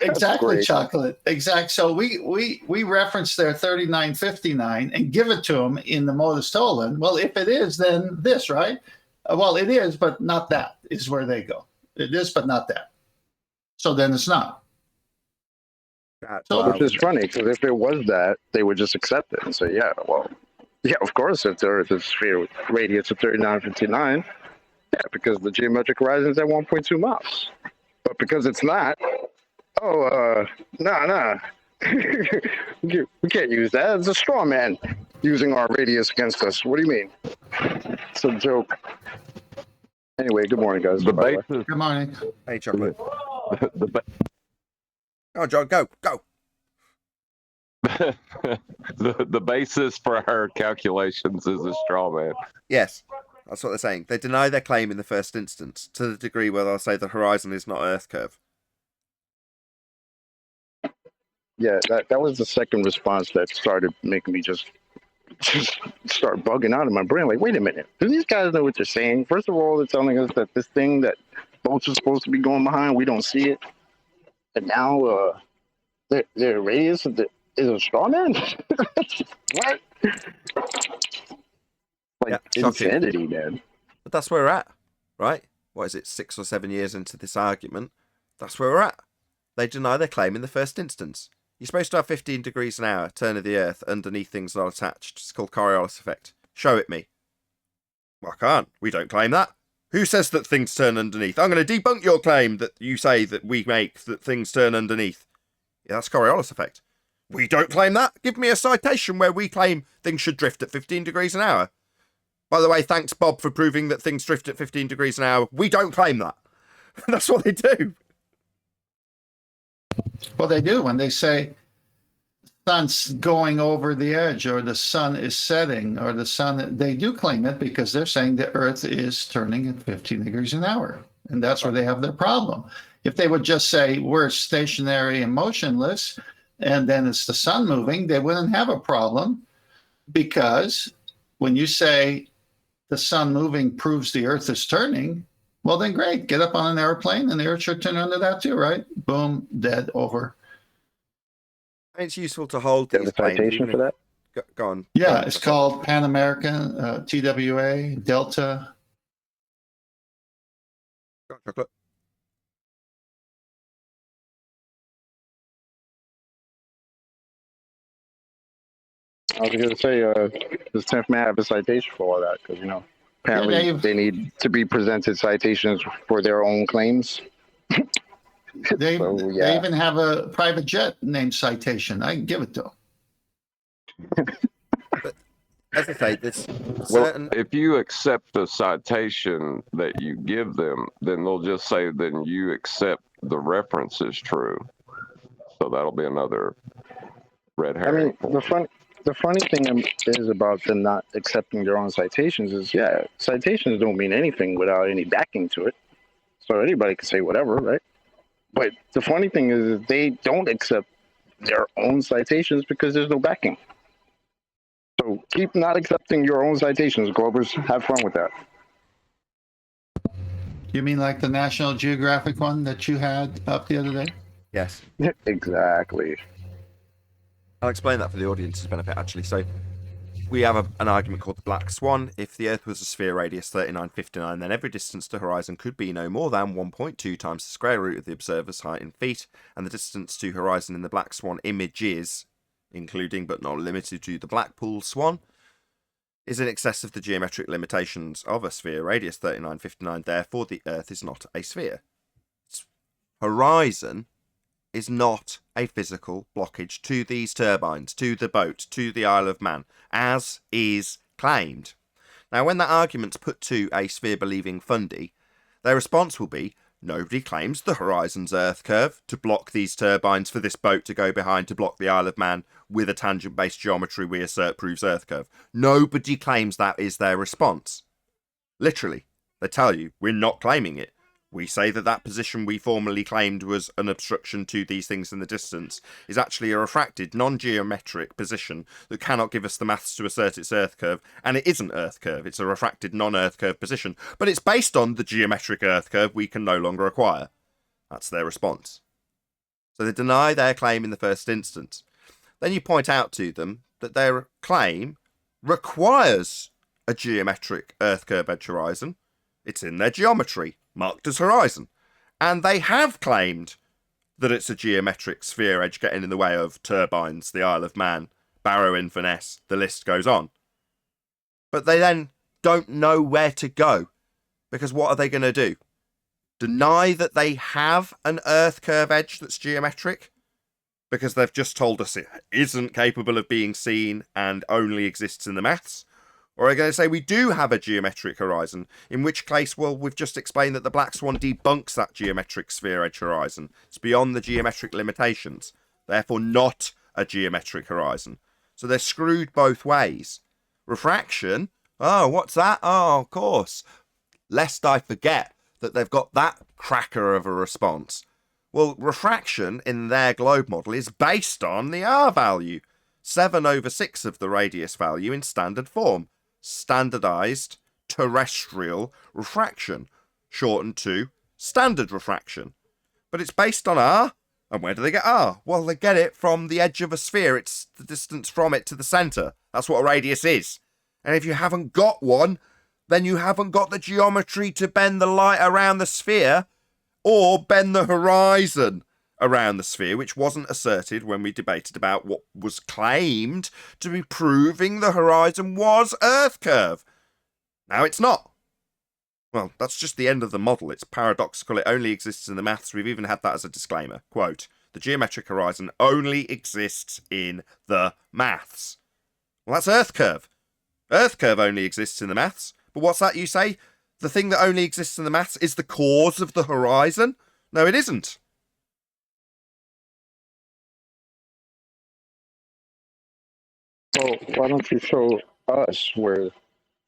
Exactly, chocolate. Exact. So we reference their 3959 and give it to them in the modus tollens. Well, if it is, then this, right? Well, it is, but not that is where they go. It is, but not that. So then it's not. So, which is funny, because if it was that, they would just accept it and say, yeah, well, yeah, of course, if the Earth is a sphere with radius of 3959, yeah, because the geometric horizon is at 1.2 miles. But because it's not, nah. We can't use that. It's a straw man using our radius against us. What do you mean? It's a joke. Anyway, good morning, guys. Good morning. Hey, chocolate. Oh, John, go. The basis for our calculations is a straw man. Yes, that's what they're saying. They deny their claim in the first instance, to the degree where they'll say the horizon is not Earth curve. Yeah, that was the second response that started making me just start bugging out of my brain. Like, wait a minute, do these guys know what they're saying? First of all, they're telling us that this thing that boats are supposed to be going behind, we don't see it. And now their radius is a straw man? What? Like, Yeah, insanity, man. But that's where we're at, right? What is it, 6 or 7 years into this argument? That's where we're at. They deny their claim in the first instance. You're supposed to have 15 degrees an hour, turn of the Earth, underneath things not attached. It's called Coriolis effect. Show it me. Well, I can't. We don't claim that. Who says that things turn underneath? I'm going to debunk your claim that you say that we make that things turn underneath. Yeah, that's Coriolis effect. We don't claim that. Give me a citation where we claim things should drift at 15 degrees an hour. By the way, thanks, Bob, for proving that things drift at 15 degrees an hour. We don't claim that. That's what they do. Well, they do when they say the sun's going over the edge or the sun is setting or the sun. They do claim it because they're saying the Earth is turning at 15 degrees an hour. And that's where they have their problem. If they would just say we're stationary and motionless and then it's the sun moving, they wouldn't have a problem, because when you say the sun moving proves the Earth is turning, well, then great. Get up on an airplane and the Earth should turn under that too, right? Boom, dead, over. It's useful to hold these claims. Citation for that? Go on. Yeah, it's called Pan American, TWA, Delta. Chocolate. I was going to say, does 10th man have a citation for all that? Because, you know, apparently they need to be presented citations for their own claims. They So, yeah. even have a private jet named Citation. I can give it to them. As I say, there's Well, certain. if you accept the citation that you give them, then they'll just say, then you accept the reference is true. So that'll be another red I herring. mean, the funny thing is about them not accepting their own citations is, yeah, citations don't mean anything without any backing to it. So anybody can say whatever, right? But the funny thing is they don't accept their own citations because there's no backing. So keep not accepting your own citations, Globers. Have fun with that. You mean like the National Geographic one that you had up the other day? Yes. Exactly. I'll explain that for the audience's benefit, actually. So, we have an argument called the Black Swan. If the Earth was a sphere radius 3959, then every distance to horizon could be no more than 1.2 times the square root of the observer's height in feet, and the distance to horizon in the Black Swan images, including but not limited to the Blackpool Swan, is in excess of the geometric limitations of a sphere radius 3959. Therefore, the Earth is not a sphere. Its horizon is not a physical blockage to these turbines, to the boat, to the Isle of Man, as is claimed. Now, when that argument's put to a sphere-believing fundy, their response will be, nobody claims the horizon's Earth curve to block these turbines for this boat to go behind to block the Isle of Man with a tangent-based geometry we assert proves Earth curve. Nobody claims that is their response. Literally, they tell you, we're not claiming it. We say that that position we formerly claimed was an obstruction to these things in the distance is actually a refracted, non-geometric position that cannot give us the maths to assert its Earth curve, and it isn't Earth curve, it's a refracted, non-Earth curve position, but it's based on the geometric Earth curve we can no longer acquire. That's their response. So they deny their claim in the first instance. Then you point out to them that their claim requires a geometric Earth curve edge horizon. It's in their geometry, marked as horizon. And they have claimed that it's a geometric sphere edge getting in the way of turbines, the Isle of Man, Barrow-in-Furness, the list goes on. But they then don't know where to go, because what are they going to do? Deny that they have an Earth curve edge that's geometric? Because they've just told us it isn't capable of being seen and only exists in the maths? Or are they going to say we do have a geometric horizon, in which case, well, we've just explained that the Black Swan debunks that geometric sphere edge horizon. It's beyond the geometric limitations, therefore not a geometric horizon. So they're screwed both ways. Refraction, oh, what's that? Oh, of course. Lest I forget that they've got that cracker of a response. Well, refraction in their globe model is based on the R value, 7/6 of the radius value in standard form. Standardized terrestrial refraction, shortened to standard refraction. But it's based on R, and where do they get R? Well, they get it from the edge of a sphere. It's the distance from it to the centre. That's what a radius is. And if you haven't got one, then you haven't got the geometry to bend the light around the sphere, or bend the horizon around the sphere, which wasn't asserted when we debated about what was claimed to be proving the horizon was Earth curve. Now it's not. Well, that's just the end of the model. It's paradoxical. It only exists in the maths. We've even had that as a disclaimer. Quote, the geometric horizon only exists in the maths. Well, that's Earth curve. Earth curve only exists in the maths. But what's that you say? The thing that only exists in the maths is the cause of the horizon? No, it isn't. So why don't you show us where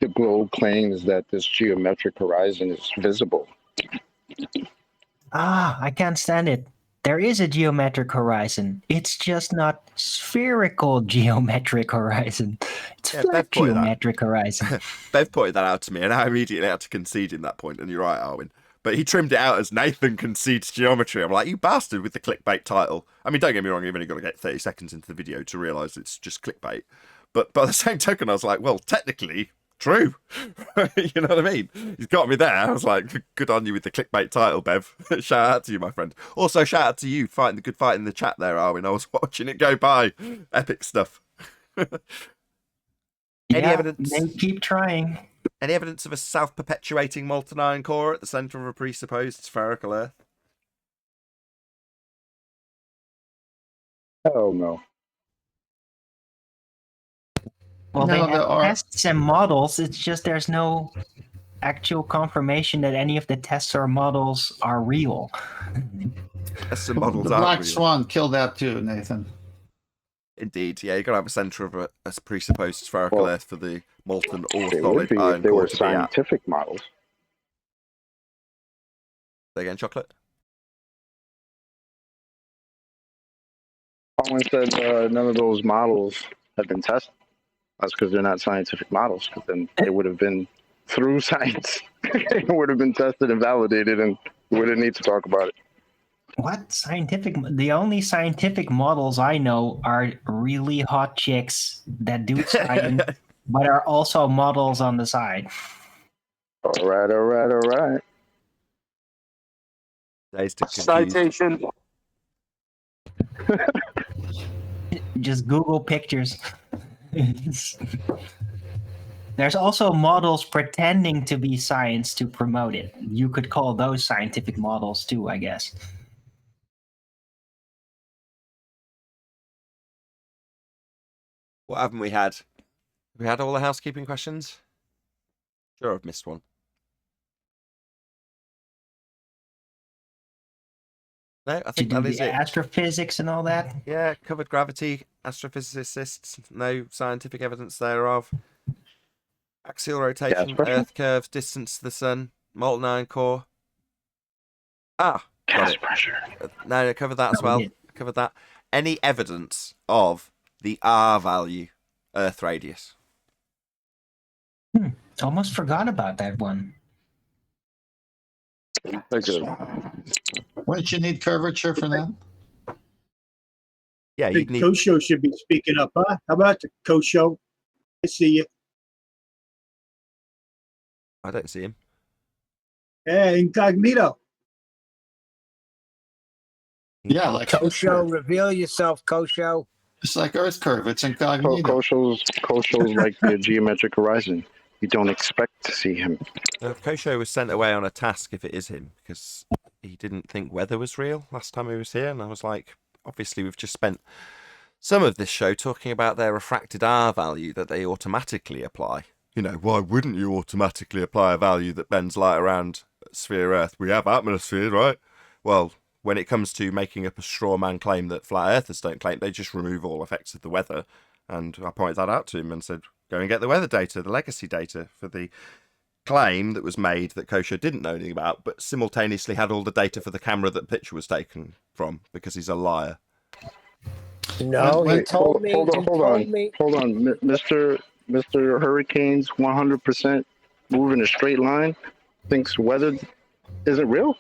the globe claims that this geometric horizon is visible? I can't stand it. There is a geometric horizon. It's just not spherical geometric horizon. It's flat geometric horizon. Bev pointed that out to me, and I immediately had to concede in that point, and you're right, Arwin. But he trimmed it out as Nathan concedes geometry. I'm like, you bastard, with the clickbait title. I mean, don't get me wrong, you've only got to get 30 seconds into the video to realise it's just clickbait. But by the same token, I was like, well, technically, true. You know what I mean? He's got me there. I was like, good on you with the clickbait title, Bev. Shout out to you, my friend. Also, shout out to you fighting the good fight in the chat there, Arwin. I was watching it go by. Epic stuff. Any evidence? They keep trying. Any evidence of a self-perpetuating molten iron core at the centre of a presupposed spherical Earth? Hell no. Well, No, they there have are- tests and models. It's just there's no actual confirmation that any of the tests or models are real. Some models the are Black real. Swan killed that too, Nathan. Indeed, yeah, you got to have a centre of a presupposed spherical Well, Earth for the molten or They would solid be iron if they core were to be at. scientific models. Say again, chocolate. Colin said none of those models have been tested. That's because they're not scientific models. Because then they would have been through science. It would have been tested and validated, and we wouldn't need to talk about it. What scientific? The only scientific models I know are really hot chicks that do science, but are also models on the side. All right. Days to confuse. Citation. Just Google pictures. There's also models pretending to be science to promote it. You could call those scientific models too, I guess. What haven't we had? Have we had all the housekeeping questions? Sure, I've missed one. No, I To think do that is the it. astrophysics and all that. Yeah, covered gravity, astrophysicists, no scientific evidence thereof. Axial rotation, Gas pressure? Earth curves, distance to the sun, molten iron core. Ah, got Gas it. pressure. No, I covered that as No, we well. did. I covered that. Any evidence of the R value, Earth radius? Almost forgot about that one. Take a, Wouldn't you need curvature for that? Yeah, I you'd think need. Kosho should be speaking up, huh? How about the Kosho? I see you. I don't see him. Yeah, incognito. Yeah, like Kosho, reveal yourself, Kosho. it's like Earth curve. It's incognito. Kosho's like the geometric horizon. You don't expect to see him. Kosho was sent away on a task if it is him because he didn't think weather was real last time he was here, and I was like, obviously we've just spent some of this show talking about their refracted R value that they automatically apply. You know, why wouldn't you automatically apply a value that bends light around sphere Earth? We have atmosphere, right? Well, when it comes to making up a straw man claim that flat earthers don't claim, they just remove all effects of the weather. And I pointed that out to him and said, go and get the weather data, the legacy data for the claim that was made that Kosho didn't know anything about, but simultaneously had all the data for the camera that the picture was taken from, because he's a liar. No, he Wait, told me. hold he on, told me. Mr. Hurricane's 100% move in a straight line thinks weather isn't real.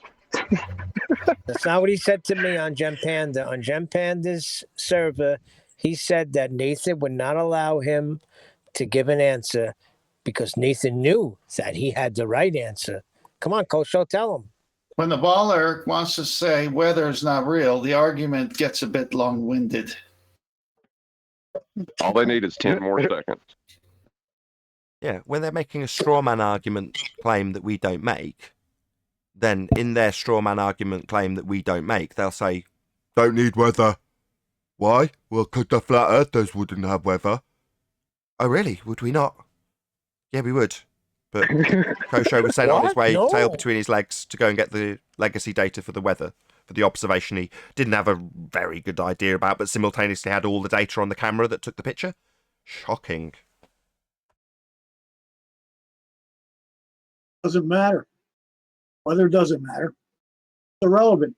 That's not what he said to me on Gem Panda. On Gem Panda's server, he said that Nathan would not allow him to give an answer because Nathan knew that he had the right answer. Come on, Kosho, tell him. When the baller wants to say weather is not real, the argument gets a bit long-winded. all they need is 10 more seconds. Yeah, when they're making a straw man argument claim that we don't make, then in their straw man argument claim that we don't make, they'll say, don't need weather. Why? Well, because the flat earthers wouldn't have weather. Oh, really? Would we not? Yeah, we would. But Kosho was sent on his What? way, No. tail between his legs, to go and get the legacy data for the weather, for the observation he didn't have a very good idea about, but simultaneously had all the data on the camera that took the picture. Shocking. Doesn't matter. Weather doesn't matter. It's irrelevant.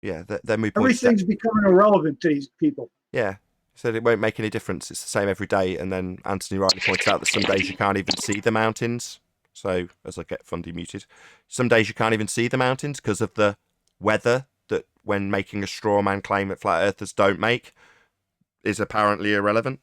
Yeah, they're moot points. Everything's becoming irrelevant to these people. Yeah, said it won't make any difference. It's the same every day. And then Anthony Riley points out that some days you can't even see the mountains. So, as I get Fundy muted, some days you can't even see the mountains because of the weather that, when making a straw man claim that flat earthers don't make, is apparently irrelevant.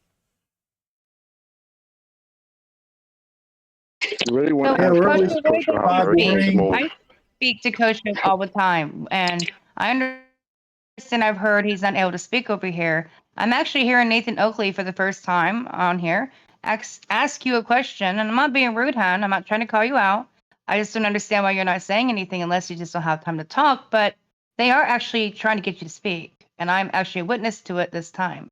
You really want Yeah, to we're ask really this Kosho how Bob hurricanes Ring. move? I speak to Coach all the time, and I understand. I've heard he's not able to speak over here. I'm actually hearing Nathan Oakley for the first time on here ask you a question, and I'm not being rude, hon. I'm not trying to call you out. I just don't understand why you're not saying anything unless you just don't have time to talk. But they are actually trying to get you to speak, and I'm actually a witness to it this time.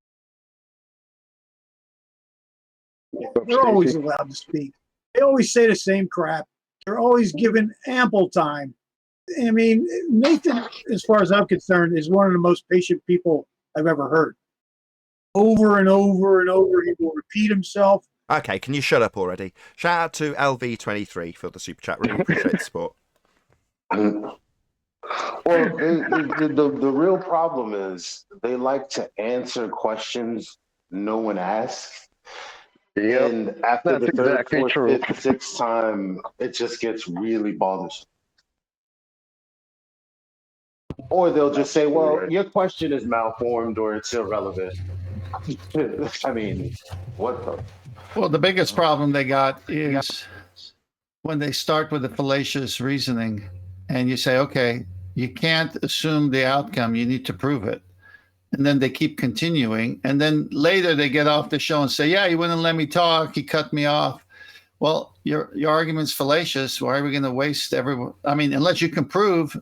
They're always allowed to speak. They always say the same crap. They're always given ample time. I mean, Nathan, as far as I'm concerned, is one of the most patient people I've ever heard. Over and over and over, he will repeat himself. Okay, can you shut up already? Shout out to LV23 for the super chat. Really appreciate the support. Well, the real problem is they like to answer questions no one asks. Yep, And after that's the third, exactly fourth, true. fifth, sixth time, it just gets really bothersome. Or they'll just say, well, your question is malformed or it's irrelevant. I mean, what the? Well, the biggest problem they got is when they start with the fallacious reasoning and you say, okay, you can't assume the outcome, you need to prove it. And then they keep continuing. And then later they get off the show and say, yeah, he wouldn't let me talk. He cut me off. Well, your argument's fallacious. Why are we going to waste everyone? I mean, unless you can prove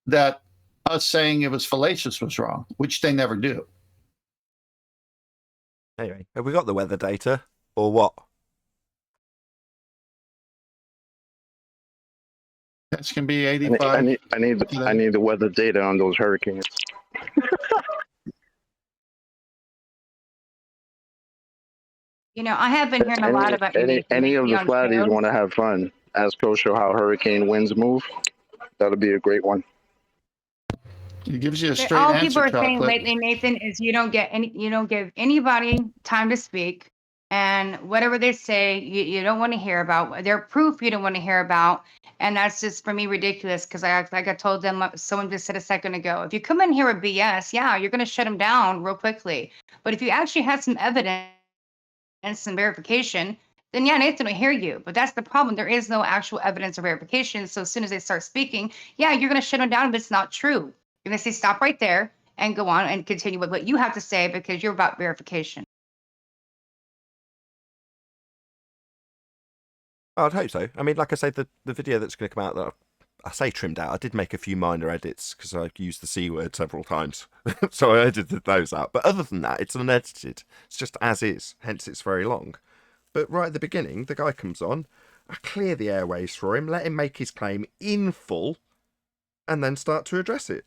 that us saying it was fallacious was wrong, which they never do. Anyway, have we got the weather data or what? That's going to be 85. I need the weather data on those hurricanes. You know, I have been hearing a lot about you. Any of the flatties want to have fun. Ask Kosho how hurricane winds move. That'll be a great one. It gives you a straight All answer, people are saying Chocolate. lately, Nathan, is you don't give anybody time to speak, and whatever they say, you don't want to hear about. Their proof you don't want to hear about, and that's just for me ridiculous. Because like I told them, someone just said a second ago, if you come in here with BS, yeah, you're going to shut them down real quickly. But if you actually have some evidence and some verification, then yeah, Nathan will hear you. But that's the problem. There is no actual evidence or verification. So as soon as they start speaking, yeah, you're going to shut them down if it's not true. You're going to say, stop right there and go on and continue with what you have to say because you're about verification. Oh, I'd hope so. I mean, like I say, the video that's going to come out that I say trimmed out, I did make a few minor edits because I used the C word several times. So I edited those out. But other than that, it's unedited. It's just as is, hence it's very long. But right at the beginning, the guy comes on, I clear the airways for him, let him make his claim in full, and then start to address it.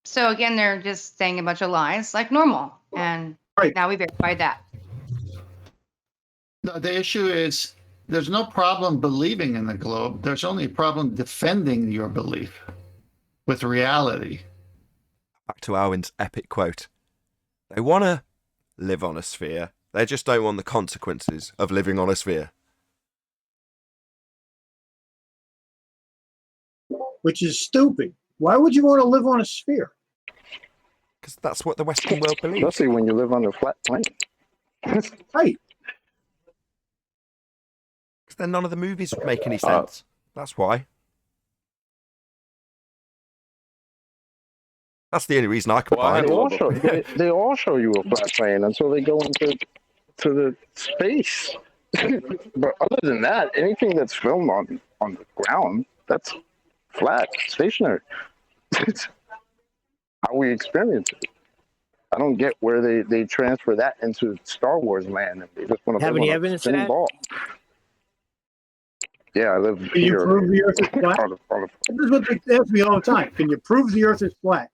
So again, they're just saying a bunch of lies like normal. And now we verified that. The issue is there's no problem believing in the globe. There's only a problem defending your belief with reality. Back to Owen's epic quote. They want to live on a sphere. They just don't want the consequences of living on a sphere. Which is stupid. Why would you want to live on a sphere? Because that's what the Western world believes. Especially when you live on a flat plane. Right. Because then none of the movies would make any sense. That's why. That's the only reason I could buy it. They all show you a flat plane until they go into the space. But other than that, anything that's filmed on the ground, that's flat, stationary. It's how we experience it. I don't get where they transfer that into Star Wars land. They just want to have any evidence of that? ball. Yeah, I live Can you prove the Earth is flat? This is what they ask me all the time. Can you prove the Earth is flat?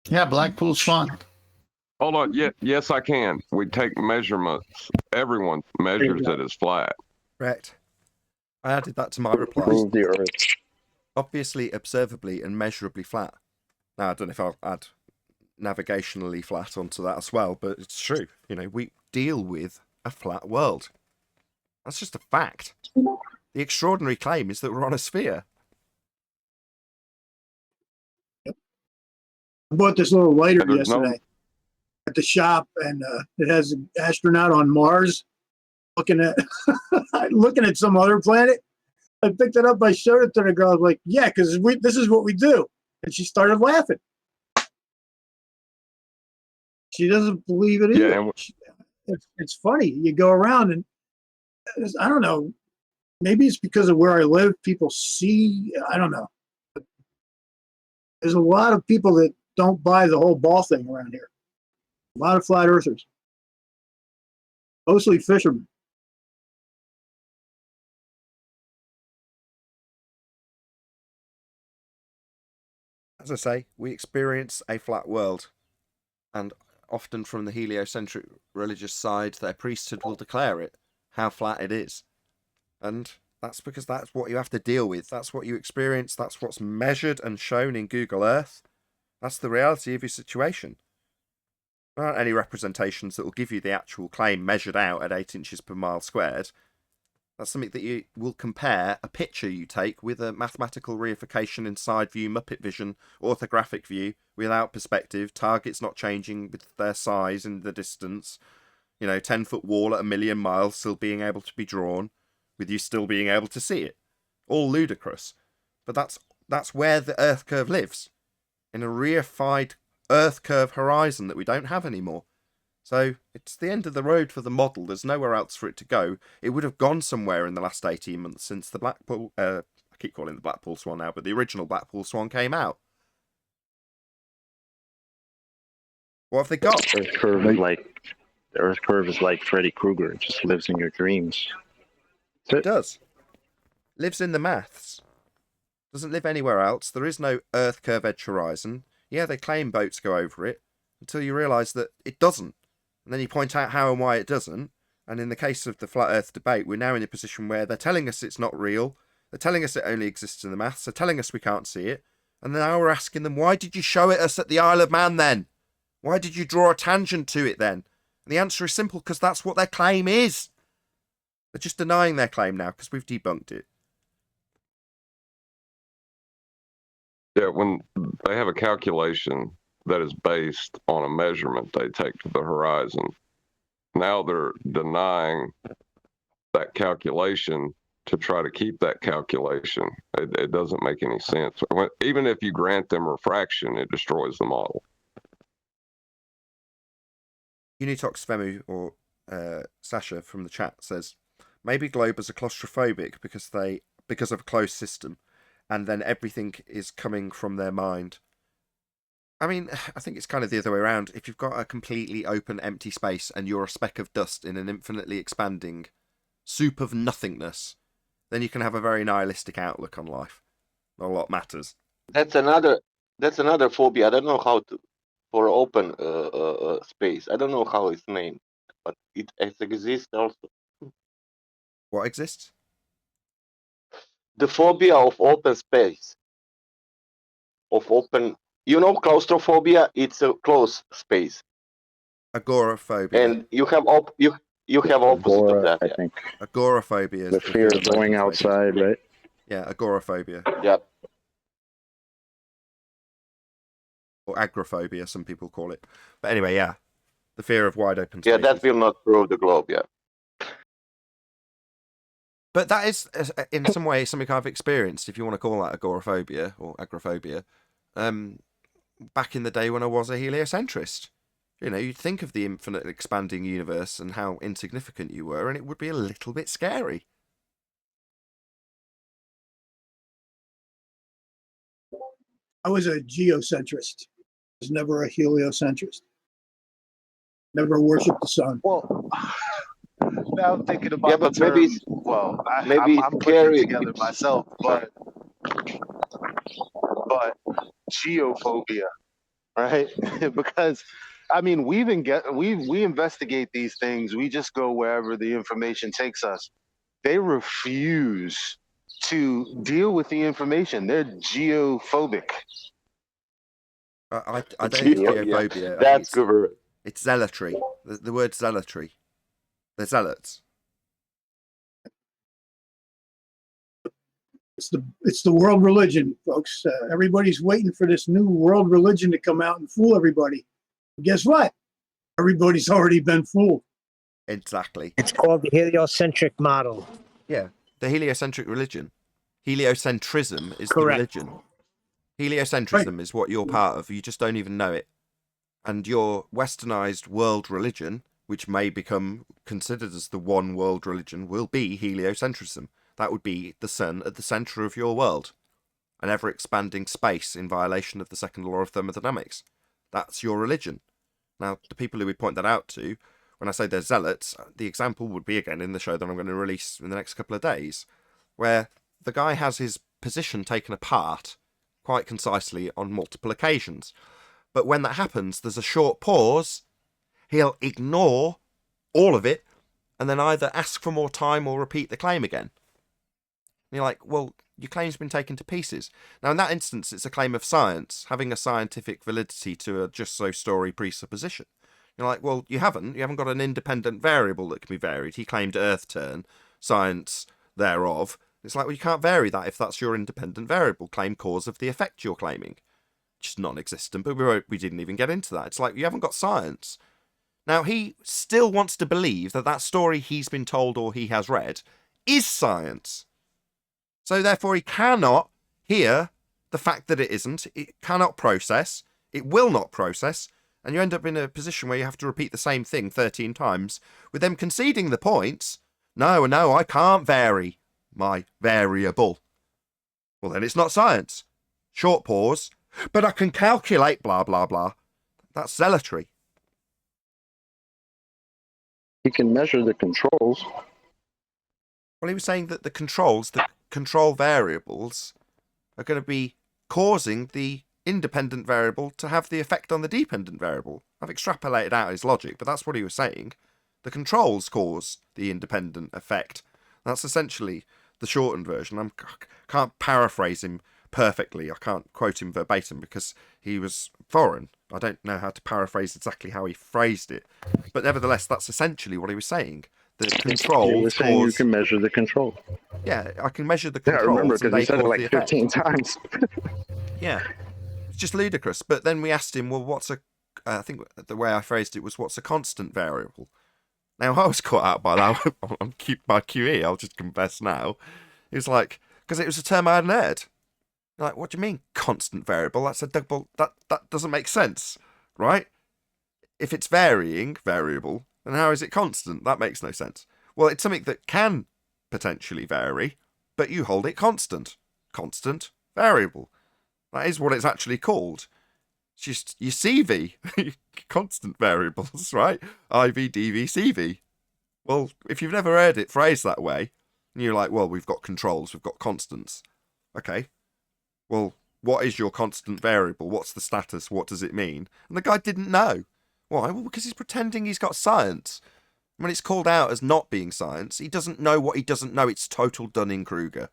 Yeah, Blackpool Swan. Hold on. Yes, I can. We take measurements. Everyone measures it as flat. Correct. I added that to my replies. Prove the Earth. Obviously, observably, and measurably flat. Now, I don't know if I'll add navigationally flat onto that as well, but it's true. You know, we deal with a flat world. That's just a fact. The extraordinary claim is that we're on a sphere. I bought this little lighter yesterday at the shop, and it has an astronaut on Mars looking at some other planet. I picked it up. I showed it to the girl. I was like, "Yeah, because this is what we do," and she started laughing. She doesn't believe it either. Yeah, It's funny. You go around and I don't know. maybe it's because of where I live. People see, I don't know. There's a lot of people that don't buy the whole ball thing around here. A lot of flat earthers, mostly fishermen. As I say, we experience a flat world, and often from the heliocentric religious side, their priesthood will declare it, how flat it is. And that's because that's what you have to deal with. That's what you experience. That's what's measured and shown in Google Earth. That's the reality of your situation. There aren't any representations that will give you the actual claim measured out at 8 inches per mile squared. That's something that you will compare a picture you take with a mathematical reification in side view, Muppet vision, orthographic view, without perspective, targets not changing with their size and the distance, 10-foot wall at 1,000,000 miles still being able to be drawn, with you still being able to see it. All ludicrous. But that's where the Earth curve lives, in a reified Earth curve horizon that we don't have anymore. So it's the end of the road for the model. There's nowhere else for it to go. It would have gone somewhere in the last 18 months since the Blackpool, I keep calling it the Blackpool Swan now, but the original Blackpool Swan came out. What have they got? The Earth curve is like Freddy Krueger. It just lives in your dreams. It does. Lives in the maths. Doesn't live anywhere else. There is no Earth curve edge horizon. Yeah, they claim boats go over it, until you realise that it doesn't. And then you point out how and why it doesn't. And in the case of the flat Earth debate, we're now in a position where they're telling us it's not real. They're telling us it only exists in the maths. They're telling us we can't see it. And now we're asking them, why did you show it us at the Isle of Man then? Why did you draw a tangent to it then? And the answer is simple, because that's what their claim is. They're just denying their claim now, because we've debunked it. Yeah, when they have a calculation that is based on a measurement they take to the horizon. Now they're denying that calculation to try to keep that calculation. It doesn't make any sense. Even if you grant them refraction, it destroys the model. Unitox Femu, or Sasha from the chat, says, maybe globers are claustrophobic because of a closed system, and then everything is coming from their mind. I mean, I think it's kind of the other way around. If you've got a completely open, empty space and you're a speck of dust in an infinitely expanding soup of nothingness, then you can have a very nihilistic outlook on life. Not a lot matters. That's another phobia. I don't know how to for open space. I don't know how it's named, but it exists also. What exists? The phobia of open space. Claustrophobia, it's a closed space. Agoraphobia. And you have opposite of that. I think. Agoraphobia is the fear of going outside, right? Yeah, agoraphobia. Yeah. Or agoraphobia, some people call it. But anyway, yeah. The fear of wide open spaces. Yeah, that will not prove the globe, yeah. But that is, in some way, something I've experienced, if you want to call that agoraphobia or agoraphobia, back in the day when I was a heliocentrist. You'd think of the infinite expanding universe and how insignificant you were, and it would be a little bit scary. I was a geocentrist. I was never a heliocentrist. Never worshipped the sun. Well, now I'm thinking about but the term, maybe I'm putting it together myself, but geophobia, right? Because we investigate these things. We just go wherever the information takes us. They refuse to deal with the information. They're geophobic. I don't think it's geophobia. That's good. It's zealotry. The word zealotry. They're zealots. It's the world religion, folks. Everybody's waiting for this new world religion to come out and fool everybody. And guess what? Everybody's already been fooled. Exactly. It's called the heliocentric model. Yeah, the heliocentric religion. Heliocentrism is Correct. the religion. Heliocentrism is what you're part of. You just don't even know it. And your westernized world religion, which may become considered as the one world religion, will be heliocentrism. That would be the sun at the centre of your world, an ever-expanding space in violation of the second law of thermodynamics. That's your religion. Now, the people who we point that out to, when I say they're zealots, the example would be, again, in the show that I'm going to release in the next couple of days, where the guy has his position taken apart quite concisely on multiple occasions. But when that happens, there's a short pause. He'll ignore all of it and then either ask for more time or repeat the claim again. And you're like, well, your claim's been taken to pieces. Now, in that instance, it's a claim of science, having a scientific validity to a just-so-story presupposition. You're like, well, you haven't got an independent variable that can be varied. He claimed Earth turn, science thereof. It's like, well, you can't vary that if that's your independent variable. Claim cause of the effect you're claiming. Which is non-existent, but we didn't even get into that. It's like, you haven't got science. Now, he still wants to believe that that story he's been told or he has read is science. So, therefore, he cannot hear the fact that it isn't. It cannot process. It will not process. And you end up in a position where you have to repeat the same thing 13 times, with them conceding the points. No, I can't vary my variable. Well, then it's not science. Short pause. But I can calculate blah, blah, blah. That's zealotry. He can measure the controls. Well, he was saying that the control variables, are going to be causing the independent variable to have the effect on the dependent variable. I've extrapolated out his logic, but that's what he was saying. The controls cause the independent effect. That's essentially the shortened version. I can't paraphrase him perfectly. I can't quote him verbatim because he was foreign. I don't know how to paraphrase exactly how he phrased it. But nevertheless, that's essentially what he was saying. The control. He was saying you can measure the control. Yeah, I can measure the Yeah, I controls. remember because he said it like 15 times. Yeah. It's just ludicrous. But then we asked him, well, I think the way I phrased it was, what's a constant variable? Now, I was caught out by that on my QE, I'll just confess now. It was like, because it was a term I hadn't heard. Like, what do you mean, constant variable? That's a double, that doesn't make sense, right? If it's varying variable, then how is it constant? That makes no sense. Well, it's something that can potentially vary, but you hold it constant. Constant variable. That is what it's actually called. It's just your CV. Constant variables, right? IV, DV, CV. Well, if you've never heard it phrased that way, and you're like, well, we've got controls, we've got constants. Okay. Well, what is your constant variable? What's the status? What does it mean? And the guy didn't know. Why? Well, because he's pretending he's got science. When it's called out as not being science, he doesn't know what he doesn't know. It's total Dunning-Kruger.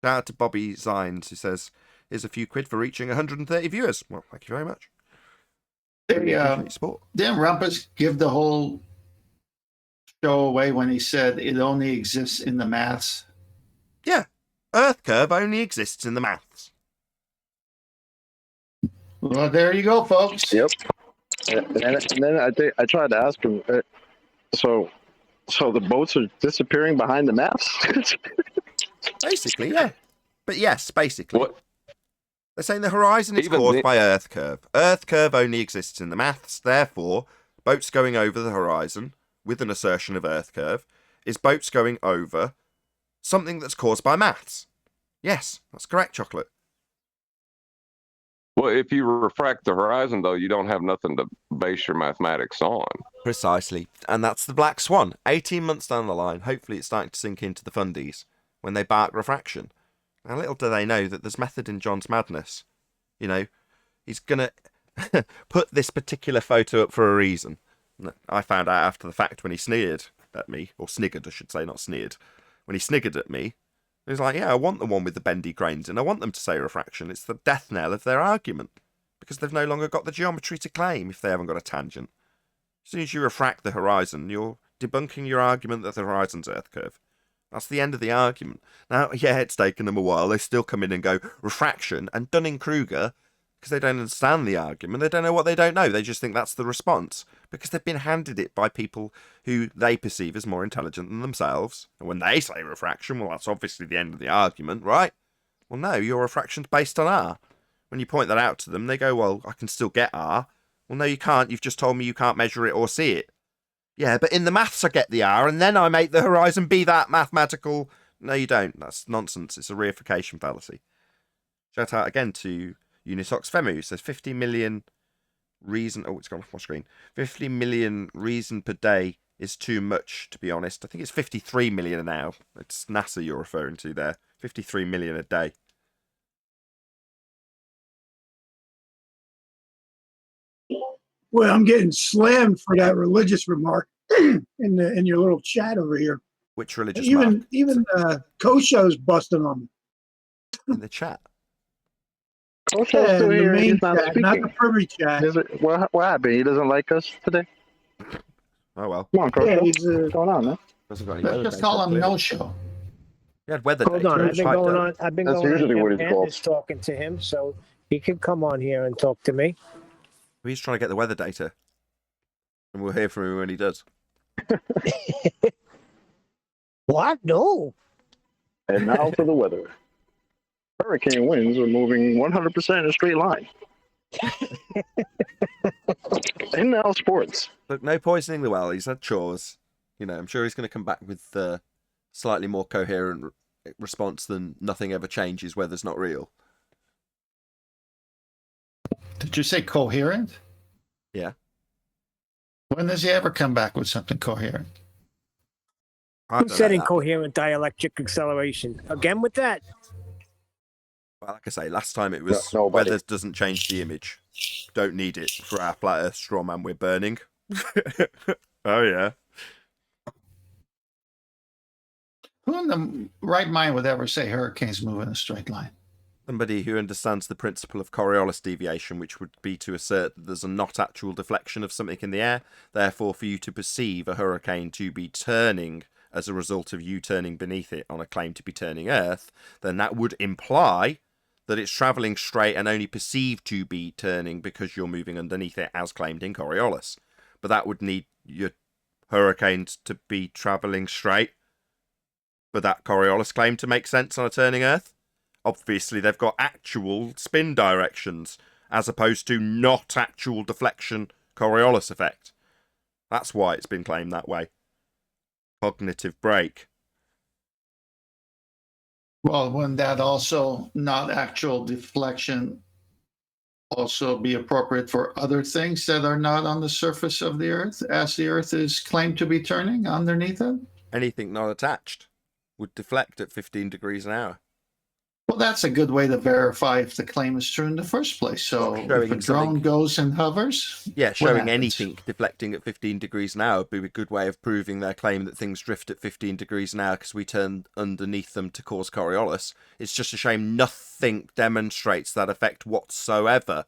Shout out to Bobby Zines, who says, here's a few quid for reaching 130 viewers. Well, thank you very much. Didn't Rumpus give the whole show away when he said it only exists in the maths? Yeah. Earth curve only exists in the maths. Well, there you go, folks. Yep. And then I tried to ask him, so the boats are disappearing behind the maps? Basically, yeah. But yes, basically. What? They're saying the horizon is caused by Earth curve. Earth curve only exists in the maths. Therefore, boats going over the horizon with an assertion of Earth curve is boats going over something that's caused by maths. Yes, that's correct, Chocolate. Well, if you refract the horizon, though, you don't have nothing to base your mathematics on. Precisely. And that's the black swan. 18 months down the line, hopefully it's starting to sink into the fundies when they bark refraction. Now, little do they know that there's method in John's madness. You know, he's going to put this particular photo up for a reason. I found out after the fact when he sneered at me, or sniggered, I should say, not sneered. When he sniggered at me, he was like, yeah, I want the one with the bendy grains, and I want them to say refraction. It's the death knell of their argument, because they've no longer got the geometry to claim if they haven't got a tangent. As soon as you refract the horizon, you're debunking your argument that the horizon's Earth curve. That's the end of the argument. Now, yeah, it's taken them a while. They still come in and go, refraction, and Dunning-Kruger, because they don't understand the argument. They don't know what they don't know. They just think that's the response, because they've been handed it by people who they perceive as more intelligent than themselves. And when they say refraction, well, that's obviously the end of the argument, right? Well, no, your refraction's based on R. When you point that out to them, they go, well, I can still get R. Well, no, you can't. You've just told me you can't measure it or see it. Yeah, but in the maths I get the R, and then I make the horizon be that mathematical No, you don't. That's nonsense. It's a reification fallacy. Shout out again to Unitox Femu, who says 50 million reason. Oh, it's gone off my screen. 50 million reason per day is too much, to be honest. I think it's 53 million now. It's NASA you're referring to there. 53 million a day. Well, I'm getting slammed for that religious remark in your little chat over here. Which religious mark? Even Kosho's busting on me. In the chat. Kosho's Yeah, still in the here. main He's not chat, not speaking. the privy chat. What happened? He doesn't like us today? Oh, well. Come on, Kosho. Yeah, he's, What's going on, man? Let's just call him No Show. He had weather Hold data. on, It I've was been hyped going up. on. I've been That's going usually on. what Jim he's called. Panda's talking to him, so he can come on here and talk to me. He's trying to get the weather data. And we'll hear from him when he does. What? No. And now for the weather. Hurricane winds are moving 100% in a straight line. And now sports. Look, no poisoning the well. He's had chores. You know, I'm sure he's going to come back with slightly more coherent response than nothing ever changes, weather's not real. Did you say coherent? Yeah. When does he ever come back with something coherent? Who said incoherent dielectric acceleration? Again with that? Well, like I say, last time it was nobody. weather doesn't change the image. Don't need it for our flat earth straw man we're burning. Oh, yeah. Who in the right mind would ever say hurricanes move in a straight line? Somebody who understands the principle of Coriolis deviation, which would be to assert that there's a not actual deflection of something in the air. Therefore, for you to perceive a hurricane to be turning as a result of you turning beneath it on a claim to be turning Earth, then that would imply that it's travelling straight and only perceived to be turning because you're moving underneath it as claimed in Coriolis. But that would need your hurricanes to be travelling straight for that Coriolis claim to make sense on a turning Earth. Obviously, they've got actual spin directions as opposed to not actual deflection Coriolis effect. That's why it's been claimed that way. Cognitive break. Well, wouldn't that also not actual deflection also be appropriate for other things that are not on the surface of the Earth, as the Earth is claimed to be turning underneath it? Anything not attached would deflect at 15 degrees an hour. Well, that's a good way to verify if the claim is true in the first place. So if a drone goes and hovers, yeah, what showing happens? anything deflecting at 15 degrees an hour would be a good way of proving their claim that things drift at 15 degrees an hour because we turn underneath them to cause Coriolis. It's just a shame nothing demonstrates that effect whatsoever,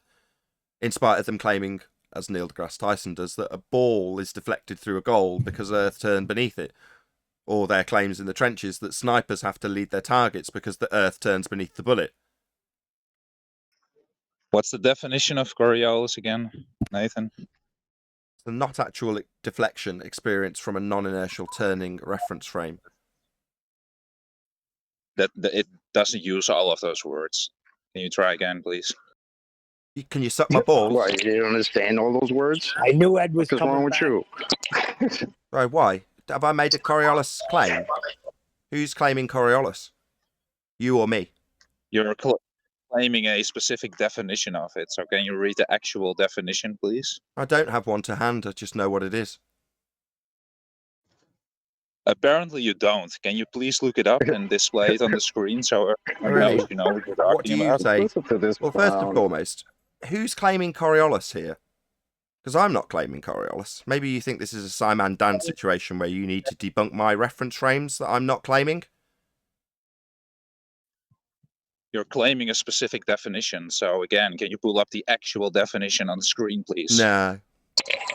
in spite of them claiming, as Neil deGrasse Tyson does, that a ball is deflected through a goal because Earth turned beneath it. Or their claims in the trenches that snipers have to lead their targets because the Earth turns beneath the bullet. What's the definition of Coriolis again, Nathan? The not actual deflection experienced from a non-inertial turning reference frame. That it doesn't use all of those words. Can you try again, please? Can you suck my balls? Why, you don't understand all those words? I knew Ed was What's wrong with you? Right, why? Have I made a Coriolis claim? Who's claiming Coriolis? You or me? You're claiming a specific definition of it, so can you read the actual definition, please? I don't have one to hand, I just know what it is. Apparently you don't. Can you please look it up and display it on the screen so everyone knows you know what you're What do talking you about? say? Well, first and foremost, who's claiming Coriolis here? Because I'm not claiming Coriolis. Maybe you think this is a Simon Dan situation where you need to debunk my reference frames that I'm not claiming? You're claiming a specific definition, so again, can you pull up the actual definition on the screen, please? Nah.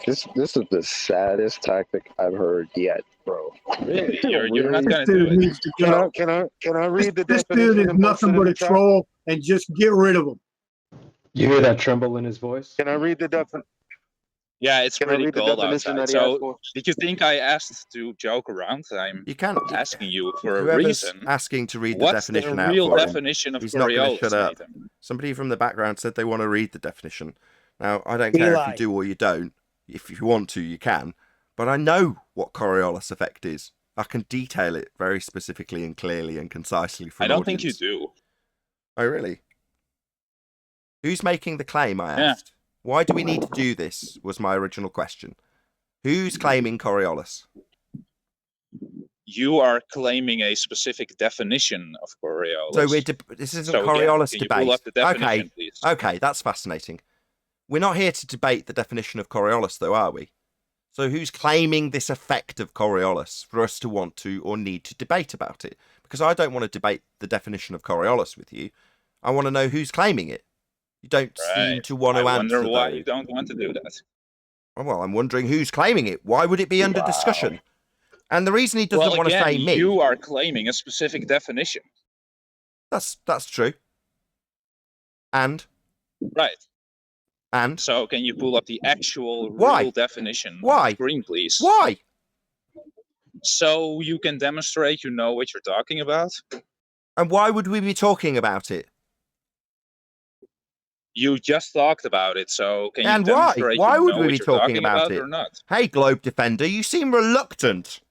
This is the saddest tactic I've heard yet, bro. Really? You're not going to do it. Can I read the This definition? dude is nothing but a troll, and just get rid of him. You hear that tremble in his voice? Can I read the definition? Yeah, it's Can I pretty read the cold definition outside. that he asked So, for? did you think I asked to joke around? I'm asking you for a Whoever's reason. asking to read the What's definition the out real for him, definition of he's not going to Coriolis, shut up. Nathan? Somebody from the background said they want to read the definition. Now, I don't care if Eli. you do or you don't. If you want to, you can. But I know what Coriolis effect is. I can detail it very specifically and clearly and concisely for I an don't audience. think you do. Oh, really? Who's making the claim, I Yeah. asked. Why do we need to do this, was my original question. Who's claiming Coriolis? You are claiming a specific definition of Coriolis. So this isn't So again, Coriolis can you debate. pull up the definition, Okay, please? okay, that's fascinating. We're not here to debate the definition of Coriolis, though, are we? So who's claiming this effect of Coriolis for us to want to or need to debate about it? Because I don't want to debate the definition of Coriolis with you. I want to know who's claiming it. You don't seem to want to I answer, wonder why though. you don't want to do that. Well, I'm wondering who's claiming it. Why would it be under discussion? And the reason he doesn't want to say me... you are claiming a specific definition. That's true. And? Right. And? So can you pull up the actual real definition on the screen, please? Why? So you can demonstrate you know what you're talking about. And why would we be talking about it? You just talked about it, so can you And why? demonstrate Why you would know we what be you're talking about it? or not? Hey, Globe Defender, you seem reluctant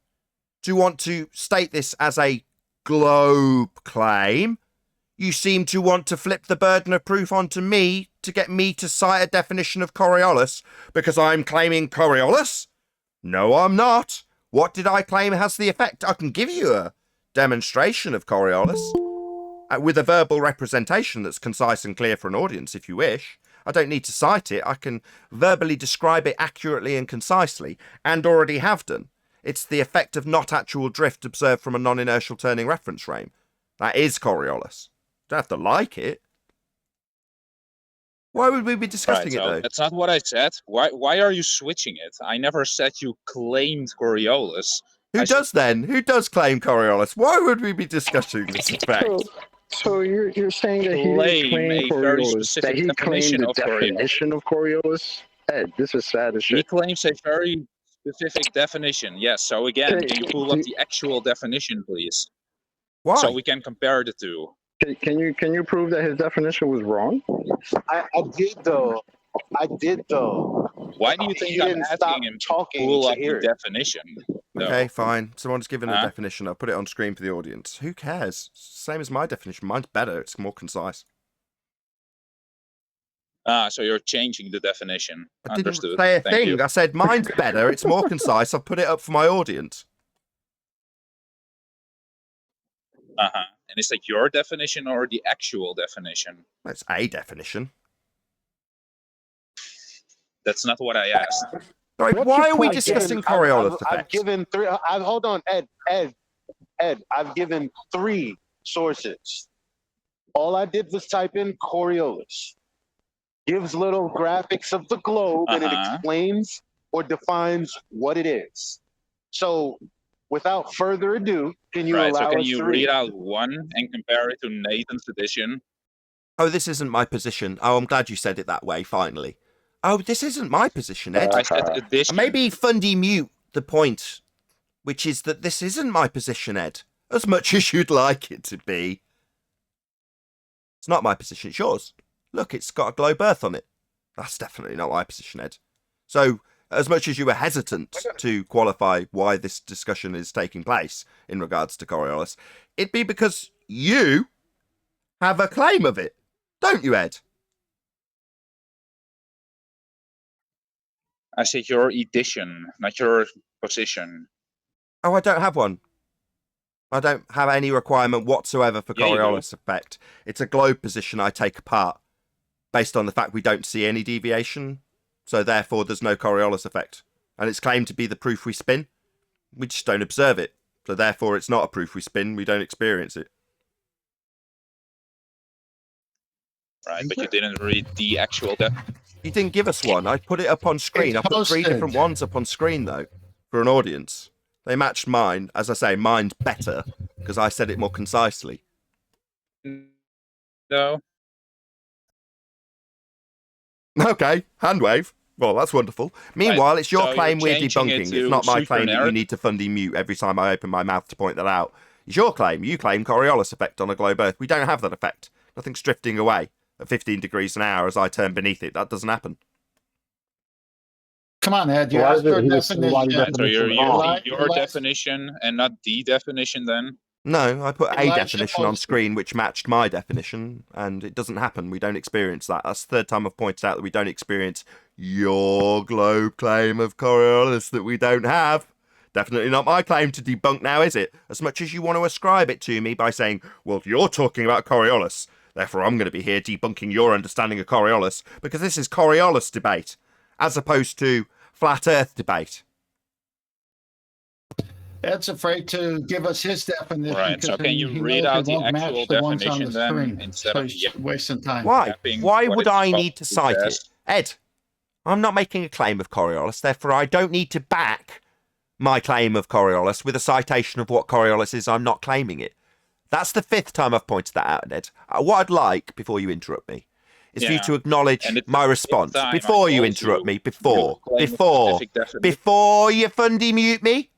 to want to state this as a globe claim. You seem to want to flip the burden of proof onto me to get me to cite a definition of Coriolis because I'm claiming Coriolis? No, I'm not. What did I claim has the effect? I can give you a demonstration of Coriolis with a verbal representation that's concise and clear for an audience if you wish. I don't need to cite it. I can verbally describe it accurately and concisely, and already have done. It's the effect of not actual drift observed from a non-inertial turning reference frame. That is Coriolis. Don't have to like it. Why would we be discussing it, though? That's not what I said. Why are you switching it? I never said you claimed Coriolis. Who does then? Who does claim Coriolis? Why would we be discussing this effect? So you're saying that he Claim didn't a claim very Coriolis, specific that he claimed definition the of Coriolis. definition of Coriolis? Ed, this is sad as He shit. claims a very specific definition. Yes. So again, Okay, can you pull up the actual definition, please? Why? So we can compare the two. Can you prove that his definition was wrong? I did though. Why do you think I'm asking him to pull up the definition? No. Okay, fine. Someone's given a definition. I'll put it on screen for the audience. Who cares? Same as my definition. Mine's better. It's more concise. So you're changing the definition. I didn't Understood. say a Thank thing. you. I said mine's better. It's more concise. I'll put it up for my audience. And is that your definition or the actual definition? That's a definition. That's not what I asked. Sorry, why are we discussing Coriolis I've effect? given three. Hold on, Ed. I've given 3 sources. All I did was type in Coriolis. Gives little graphics of the globe and it explains or defines what it is. So, without further ado, can you allow so can us you to read out one and compare it to Nathan's edition? Oh, this isn't my position. Oh, I'm glad you said it that way, finally. Oh, this isn't my position, Ed. I said edition. Maybe Fundy mute the point, which is that this isn't my position, Ed. As much as you'd like it to be. It's not my position, it's yours. Look, it's got a globe earth on it. That's definitely not my position, Ed. So, as much as you were hesitant to qualify why this discussion is taking place in regards to Coriolis, it'd be because you have a claim of it, don't you, Ed? I said your edition, not your position. Oh, I don't have one. I don't have any requirement whatsoever for Yeah, you do. Coriolis effect. It's a globe position I take apart based on the fact we don't see any deviation, so therefore there's no Coriolis effect. And it's claimed to be the proof we spin. We just don't observe it. So therefore it's not a proof we spin, we don't experience it. Right, but you didn't read the actual You didn't give us one. I put it up on screen. I put 3 different ones up on screen, though, for an audience. They matched mine. As I say, mine's better, because I said it more concisely. No. Okay, hand wave. Well, that's wonderful. Meanwhile, it's your so claim you're we're changing it debunking. to It's not my claim that you supernary? need to Fundy mute every time I open my mouth to point that out. It's your claim. You claim Coriolis effect on a globe Earth. We don't have that effect. Nothing's drifting away at 15 degrees an hour as I turn beneath it. That doesn't happen. Come on, Ed. You Why asked is for it a he was saying why the definition. So you're definition's wrong? using your definition and not the definition then? No, I put a Elijah definition on posted- screen which matched my definition, and it doesn't happen. We don't experience that. That's the third time I've pointed out that we don't experience your globe claim of Coriolis that we don't have. Definitely not my claim to debunk now, is it? As much as you want to ascribe it to me by saying, well, you're talking about Coriolis, therefore I'm going to be here debunking your understanding of Coriolis, because this is Coriolis debate, as opposed to flat Earth debate. Ed's afraid to give us his definition. Right, because so can you he read knows out it the won't match actual the ones on definition the then, screen. instead So of he's wasting time. Why? yapping Why what would it's I supposed need to cite it? suggest? Ed, I'm not making a claim of Coriolis, therefore I don't need to back my claim of Coriolis with a citation of what Coriolis is. I'm not claiming it. That's the fifth time I've pointed that out, Ed. What I'd like, before you interrupt me, is for you Yeah, to acknowledge and it's my the response. fifth time Before I you told interrupt you me, you before claim a specific definition. before you fundy mute me,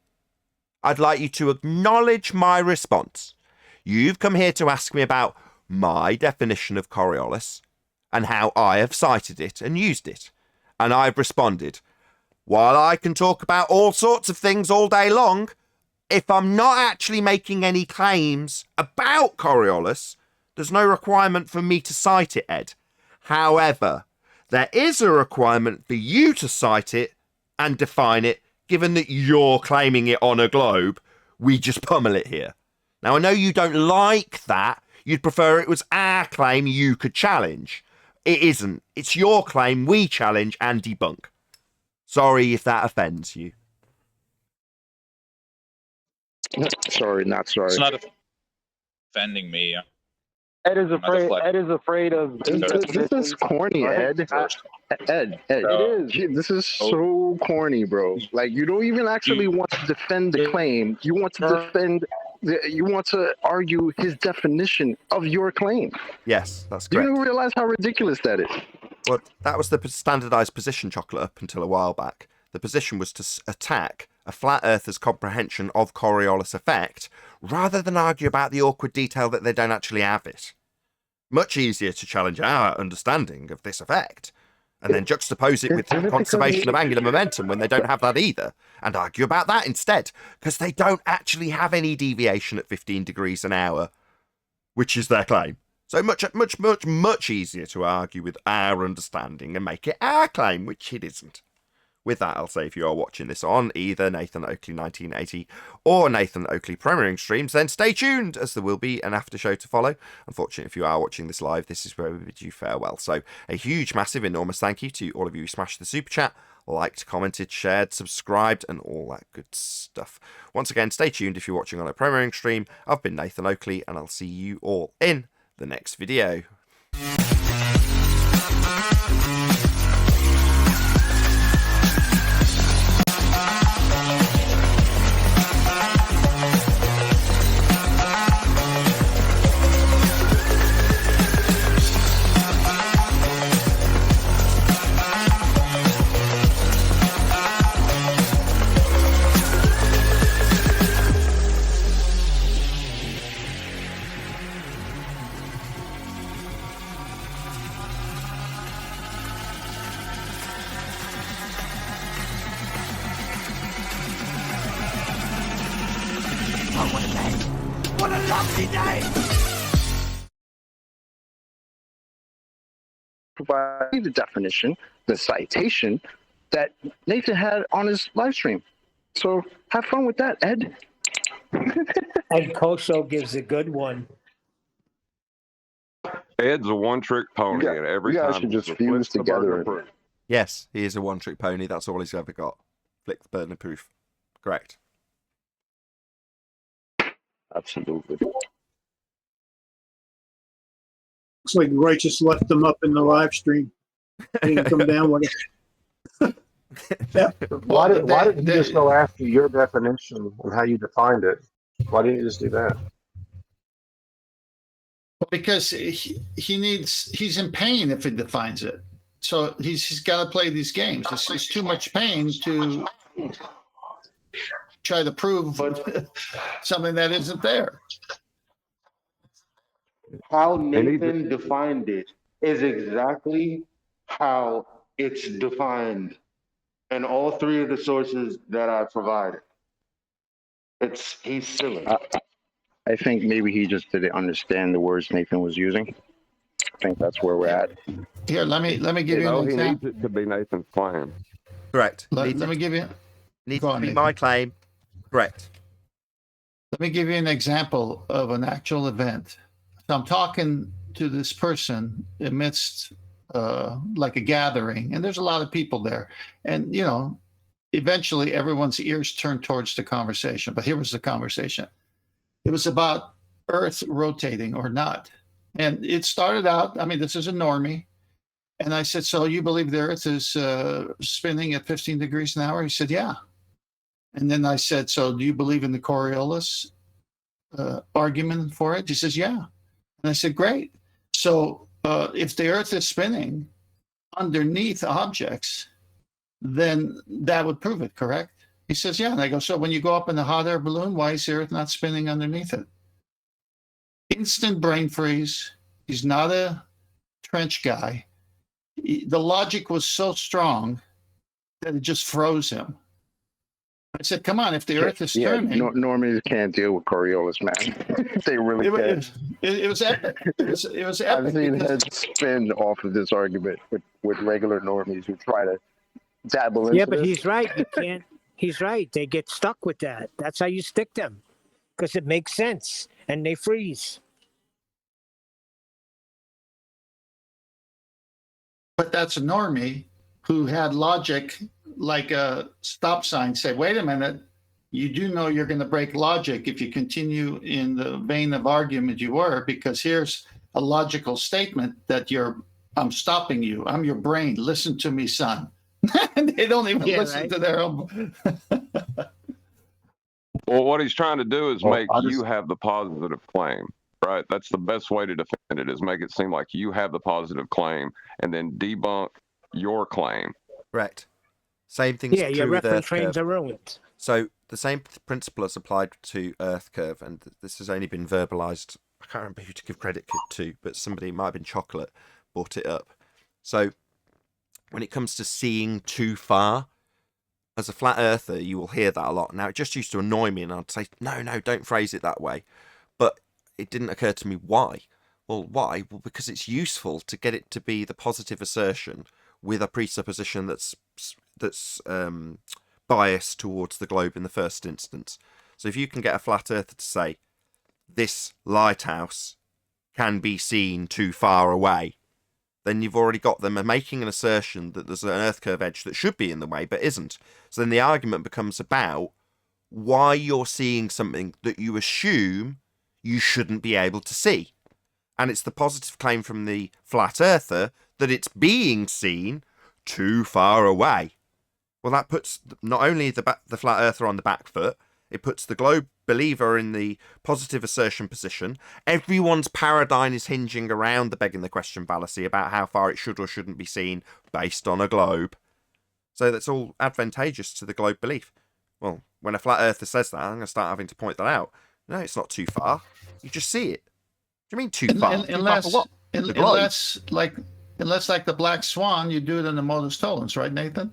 I'd like you to acknowledge my response. You've come here to ask me about my definition of Coriolis and how I have cited it and used it. And I've responded, while I can talk about all sorts of things all day long, if I'm not actually making any claims about Coriolis, there's no requirement for me to cite it, Ed. However, there is a requirement for you to cite it and define it, given that you're claiming it on a globe. We just pummel it here. Now, I know you don't like that. You'd prefer it was our claim you could challenge. It isn't. It's your claim we challenge and debunk. Sorry if that offends you. Sorry, not sorry. It's not offending me. Ed is I'm not afraid. deflecting. Ed is afraid of. This is corny, Ed. Ed, this is so corny, bro. Like, you don't even actually want to defend the claim. You want to defend. You want to argue his definition of your claim. Yes, that's Do correct. you realize how ridiculous that is? Well, that was the standardised position, Chocolate, up until a while back. The position was to attack a flat earther's comprehension of Coriolis effect, rather than argue about the awkward detail that they don't actually have it. Much easier to challenge our understanding of this effect, and then juxtapose it with conservation of angular momentum when they don't have that either, and argue about that instead, because they don't actually have any deviation at 15 degrees an hour, which is their claim. So much easier to argue with our understanding and make it our claim, which it isn't. With that, I'll say if you are watching this on either Nathan Oakley 1980 or Nathan Oakley premiering streams, then stay tuned, as there will be an after show to follow. Unfortunately, if you are watching this live, this is where we bid you farewell. So a huge, massive, enormous thank you to all of you who smashed the super chat, liked, commented, shared, subscribed, and all that good stuff. Once again, stay tuned if you're watching on a premiering stream. I've been Nathan Oakley, and I'll see you all in the next video. What a lovely day! Provide the definition, the citation that Nathan had on his live stream. So have fun with that, Ed. Ed Kosho gives a good one. Ed's a one-trick pony, and every you guys time should he just fuse flips the burden together. of proof. Yes, he is a one-trick pony. That's all he's ever got. Flick the burden of proof. Correct. Absolutely. Looks like Righteous left them up in the live stream. He didn't come down with it. Why didn't you just go after your definition and how you defined it? Why didn't you just do that? Because he's in pain if he defines it. So he's got to play these games. It's too much pain to try to prove something that isn't there. How Nathan defined it is exactly how it's defined. and all three of the sources that I provided. He's silly. I think maybe he just didn't understand the words Nathan was using. I think that's where we're at. Here, let me give you an He example. needs it to be Nathan's claim. Correct. Let me give you. Needs Go to on, be Nathan. my claim. Correct. Let me give you an example of an actual event. So I'm talking to this person amidst like a gathering, and there's a lot of people there. And, you know, eventually everyone's ears turn towards the conversation. But here was the conversation. It was about Earth rotating or not. And it started out, I mean, this is a normie. And I said, so you believe the Earth is spinning at 15 degrees an hour? He said, yeah. And then I said, so do you believe in the Coriolis argument for it? He says, yeah. And I said, great. So if the Earth is spinning underneath objects, then that would prove it, correct? He says, yeah. And I go, so when you go up in the hot air balloon, why is the Earth not spinning underneath it? Instant brain freeze. He's not a trench guy. The logic was so strong that it just froze him. I said, come on, if the Earth is turning. Normies can't deal with Coriolis, man. They really can't. It was epic. It was epic. I've seen heads spin off of this argument with regular normies who try to dabble into Yeah, but this. he's right. You can't. He's right. They get stuck with that. That's how you stick them, because it makes sense, and they freeze. But that's a normie who had logic like a stop sign. Say, wait a minute, you do know you're going to break logic if you continue in the vein of argument you were, because here's a logical statement that I'm stopping you. I'm your brain. Listen to me, son. And they don't even listen to their own. Well, what he's trying to do is make you have the positive claim, right? That's the best way to defend it, is make it seem like you have the positive claim and then debunk your claim. Correct. Same thing's Yeah, your true with reference Earth frames curve. are ruined. So the same principle is applied to Earth curve, and this has only been verbalized. I can't remember who to give credit to, but somebody, might have been Chocolate, brought it up. So when it comes to seeing too far, as a flat earther, you will hear that a lot. Now, it just used to annoy me, and I'd say, no, don't phrase it that way. But it didn't occur to me why. Well, why? Well, because it's useful to get it to be the positive assertion with a presupposition that's biased towards the globe in the first instance. So if you can get a flat earther to say, this lighthouse can be seen too far away, then you've already got them making an assertion that there's an Earth curve edge that should be in the way but isn't. So then the argument becomes about why you're seeing something that you assume you shouldn't be able to see. And it's the positive claim from the flat earther that it's being seen too far away. Well, that puts not only the flat earther on the back foot, it puts the globe believer in the positive assertion position. Everyone's paradigm is hinging around the begging the question fallacy about how far it should or shouldn't be seen based on a globe. So that's all advantageous to the globe belief. Well, when a flat earther says that, I'm going to start having to point that out. No, it's not too far. You just see it. What do you mean too far? Unless, what? unless like the black swan, you do it in the modus tollens, right, Nathan?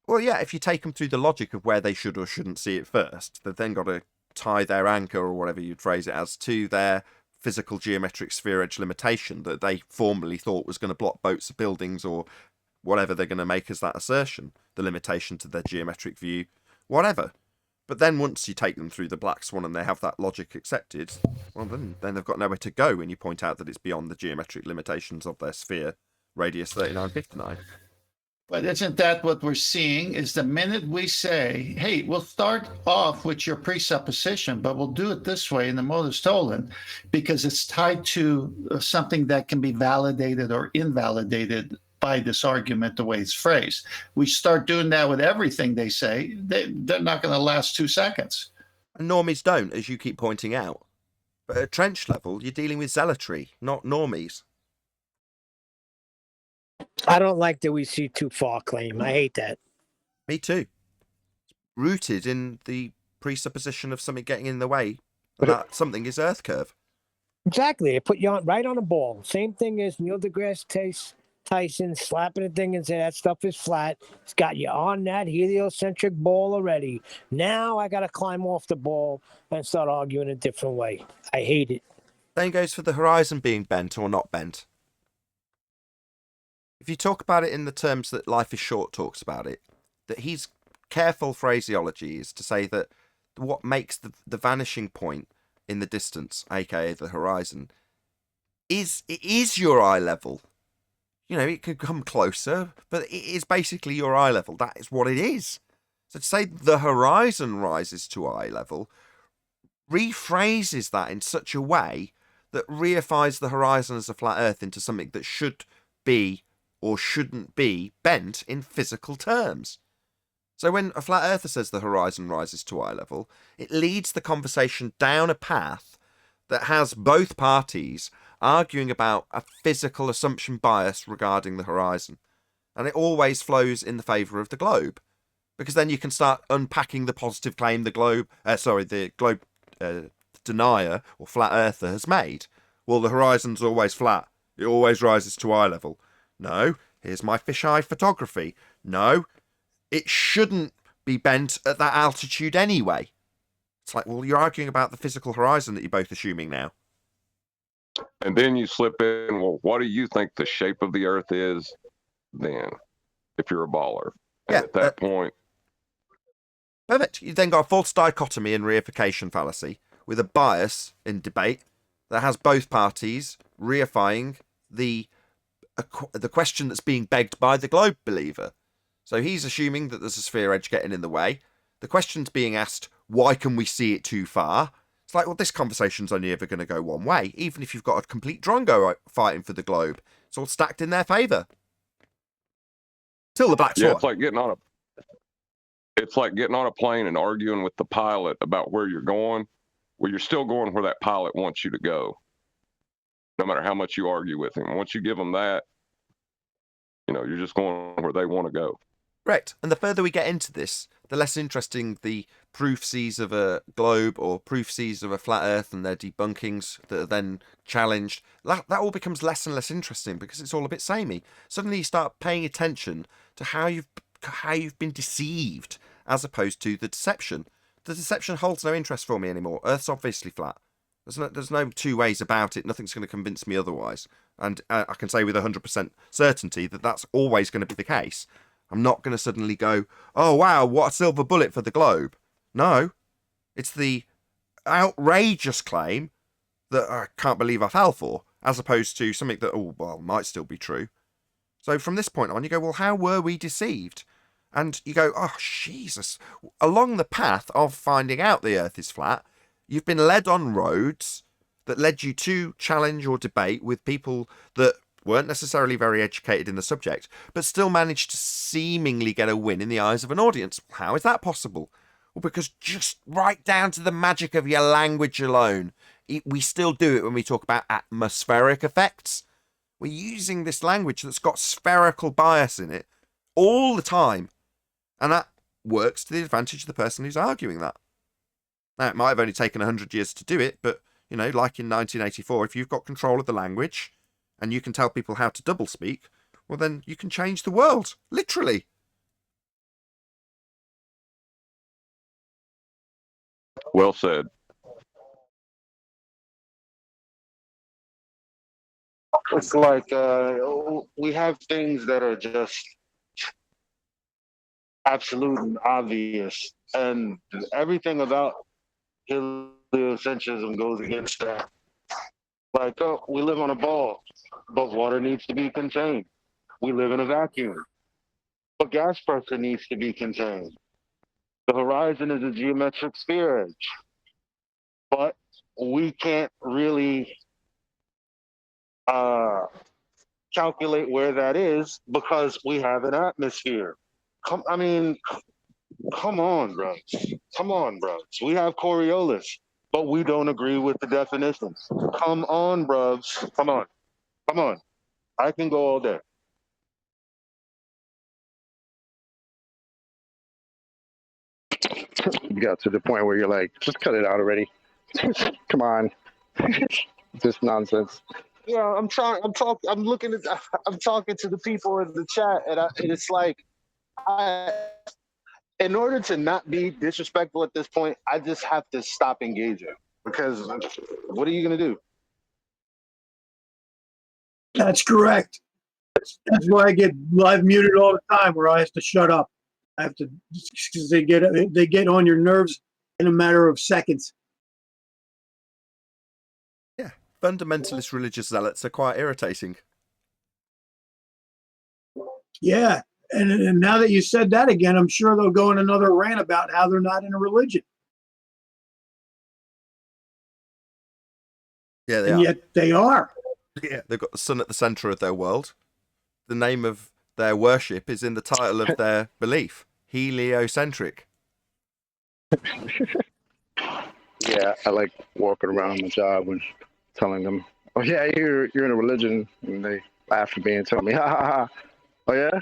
Well, yeah, if you take them through the logic of where they should or shouldn't see it first, they've then got to tie their anchor, or whatever you'd phrase it as, to their physical geometric sphere edge limitation that they formerly thought was going to block boats or buildings or whatever they're going to make as that assertion, the limitation to their geometric view, whatever. But then once you take them through the black swan and they have that logic accepted, well, then they've got nowhere to go when you point out that it's beyond the geometric limitations of their sphere, radius 3959. But isn't that what we're seeing? Is the minute we say, hey, we'll start off with your presupposition, but we'll do it this way in the modus tollens because it's tied to something that can be validated or invalidated by this argument, the way it's phrased. We start doing that with everything they say, they're not going to last 2 seconds. And normies don't, as you keep pointing out. But at trench level, you're dealing with zealotry, not normies. I don't like that we see too far claim. I hate that. Me too. Rooted in the presupposition of something getting in the way, and that something is Earth curve. Exactly. It put you right on the ball. Same thing as Neil deGrasse Tyson Tyson slapping the thing and say that stuff is flat. It's got you on that heliocentric ball already. Now I got to climb off the ball and start arguing a different way. I hate it. Same goes for the horizon being bent or not bent. If you talk about it in the terms that Life is Short talks about it, that his careful phraseology is to say that what makes the vanishing point in the distance, aka the horizon, is your eye level. You know, it could come closer, but it is basically your eye level. That is what it is. So to say the horizon rises to eye level rephrases that in such a way that reifies the horizon as a flat earth into something that should be or shouldn't be bent in physical terms. So when a flat earther says the horizon rises to eye level, it leads the conversation down a path that has both parties arguing about a physical assumption bias regarding the horizon. And it always flows in the favour of the globe. Because then you can start unpacking the positive claim the globe denier or flat earther has made. Well, the horizon's always flat. It always rises to eye level. No, here's my fisheye photography. No, it shouldn't be bent at that altitude anyway. It's like, well, you're arguing about the physical horizon that you're both assuming now. And then you slip in, well, what do you think the shape of the earth is then, if you're a baller? And at that point... Perfect. You've then got a false dichotomy and reification fallacy with a bias in debate that has both parties reifying the question that's being begged by the globe believer. So he's assuming that there's a sphere edge getting in the way. The question's being asked, why can we see it too far? It's like, well, this conversation's only ever going to go one way, even if you've got a complete drongo fighting for the globe. It's all stacked in their favour. Till the black swan. Yeah, it's like getting on a plane and arguing with the pilot about where you're going. Well, you're still going where that pilot wants you to go, no matter how much you argue with him. Once you give them that, you know, you're just going where they want to go. Correct. And the further we get into this, the less interesting the proof-sees of a globe or proof-sees of a flat earth and their debunkings that are then challenged. That all becomes less and less interesting because it's all a bit samey. Suddenly you start paying attention to how you've been deceived as opposed to the deception. The deception holds no interest for me anymore. Earth's obviously flat. There's no two ways about it. Nothing's going to convince me otherwise. And I can say with 100% certainty that that's always going to be the case. I'm not going to suddenly go, oh, wow, what a silver bullet for the globe. No, it's the outrageous claim that I can't believe I fell for, as opposed to something that, oh, well, might still be true. So from this point on, you go, well, how were we deceived? And you go, oh, Jesus. Along the path of finding out the Earth is flat, you've been led on roads that led you to challenge or debate with people that weren't necessarily very educated in the subject, but still managed to seemingly get a win in the eyes of an audience. How is that possible? Well, because just right down to the magic of your language alone, we still do it when we talk about atmospheric effects. We're using this language that's got spherical bias in it all the time, and that works to the advantage of the person who's arguing that. Now, it might have only taken 100 years to do it, but, you know, like in 1984, if you've got control of the language and you can tell people how to doublespeak, well, then you can change the world, literally. Well said. It's like we have things that are just absolute and obvious, and everything about heliocentrism goes against that. Like, oh, we live on a ball, but water needs to be contained. We live in a vacuum, but gas pressure needs to be contained. The horizon is a geometric sphere edge, but we can't really calculate where that is because we have an atmosphere. Come on, bros. Come on, bros. We have Coriolis, but we don't agree with the definitions. Come on, bros. Come on. Come on. I can go all day. You got to the point where you're like, just cut it out already. Come on. Just nonsense. Yeah, I'm trying. I'm talking. I'm looking at. I'm talking to the people in the chat, and it's like, in order to not be disrespectful at this point, I just have to stop engaging because what are you gonna do? That's correct. That's why I get live muted all the time, where I have to shut up. I have to, because they get on your nerves in a matter of seconds. Yeah, fundamentalist religious zealots are quite irritating. Yeah, and now that you said that again, I'm sure they'll go in another rant about how they're not in a religion. Yeah, they and are. Yet they are. Yeah, they've got the sun at the centre of their world. The name of their worship is in the title of their belief, heliocentric. Yeah, I like walking around my job and telling them, "Oh yeah, you're in a religion," and they laugh at me and tell me, "Ha ha ha! Oh yeah,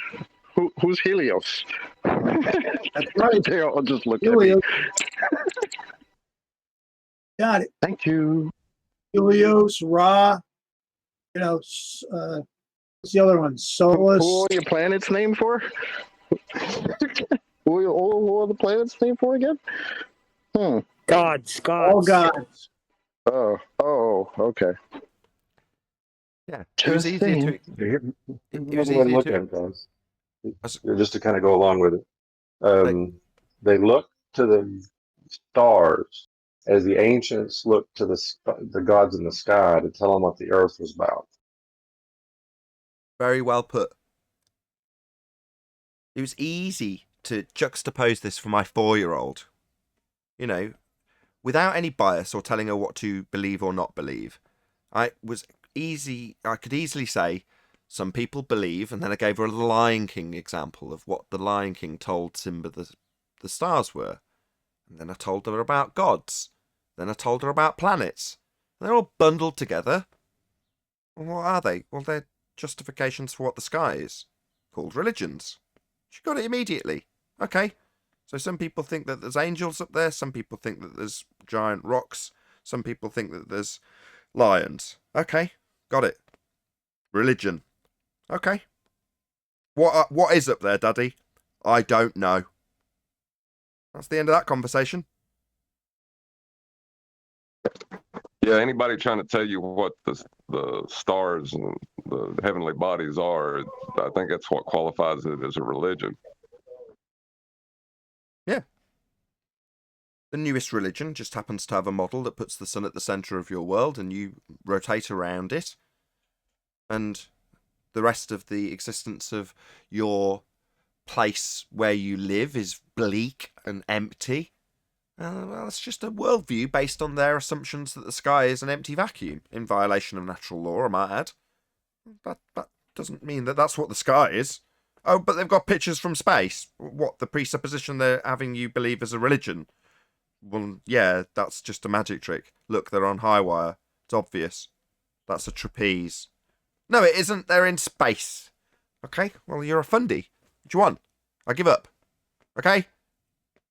who's Helios?" That's right. They all just look Helios. at me. Got it. Thank you. Helios, Ra. What's the other one? Solus. Who are your planets named for? Who are the planets named for again? Gods. All gods. Oh, okay. Yeah, Just it was easier saying. to. Here's It was another way to easier look to. at it, guys. Just to kind of go along with it. They look to the stars as the ancients looked to the gods in the sky to tell them what the earth was about. Very well put. It was easy to juxtapose this for my 4-year-old. Without any bias or telling her what to believe or not believe. I could easily say, some people believe, and then I gave her a Lion King example of what the Lion King told Simba the stars were. And then I told her about gods. Then I told her about planets. And they're all bundled together. Well, what are they? Well, they're justifications for what the sky is, called religions. She got it immediately. Okay. So some people think that there's angels up there. Some people think that there's giant rocks. Some people think that there's lions. Okay. Got it. Religion. Okay. What is up there, Daddy? I don't know. That's the end of that conversation. Yeah, anybody trying to tell you what the stars and the heavenly bodies are, I think that's what qualifies it as a religion. Yeah. The newest religion just happens to have a model that puts the sun at the centre of your world and you rotate around it. And the rest of the existence of your place where you live is bleak and empty. Well, it's just a worldview based on their assumptions that the sky is an empty vacuum, in violation of natural law, I might add. That doesn't mean that that's what the sky is. Oh, but they've got pictures from space. What, the presupposition they're having you believe is a religion? Well, yeah, that's just a magic trick. Look, they're on high wire. It's obvious. That's a trapeze. No, it isn't. They're in space. Okay, well, you're a fundy. What do you want? I give up. Okay?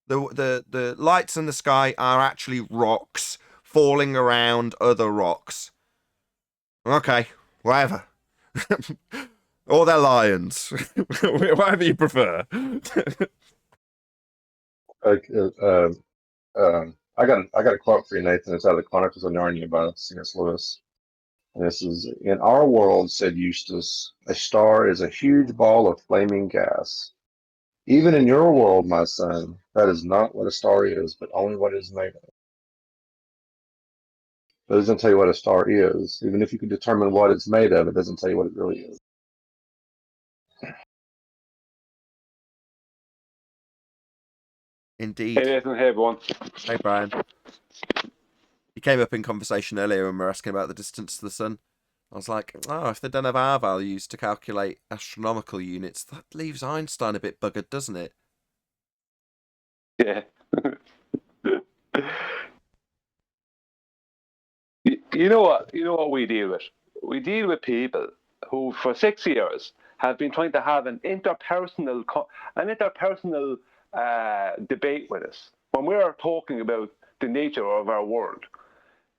The lights in the sky are actually rocks falling around other rocks. Okay, whatever. Or they're lions. Whatever you prefer. I got a quote for you, Nathan. It's out of the Chronicles of Narnia by C.S. Lewis. And this is, "In our world, said Eustace, a star is a huge ball of flaming gas. Even in your world, my son, that is not what a star is, but only what it is made of." It doesn't tell you what a star is. Even if you can determine what it's made of, it doesn't tell you what it really is. Indeed. Hey Nathan, hey everyone. Hey Brian. You came up in conversation earlier when we were asking about the distance to the sun. I was like, oh, if they don't have our values to calculate astronomical units, that leaves Einstein a bit buggered, doesn't it? Yeah. You know what we deal with? We deal with people who, for 6 years, have been trying to have an interpersonal debate with us when we're talking about the nature of our world.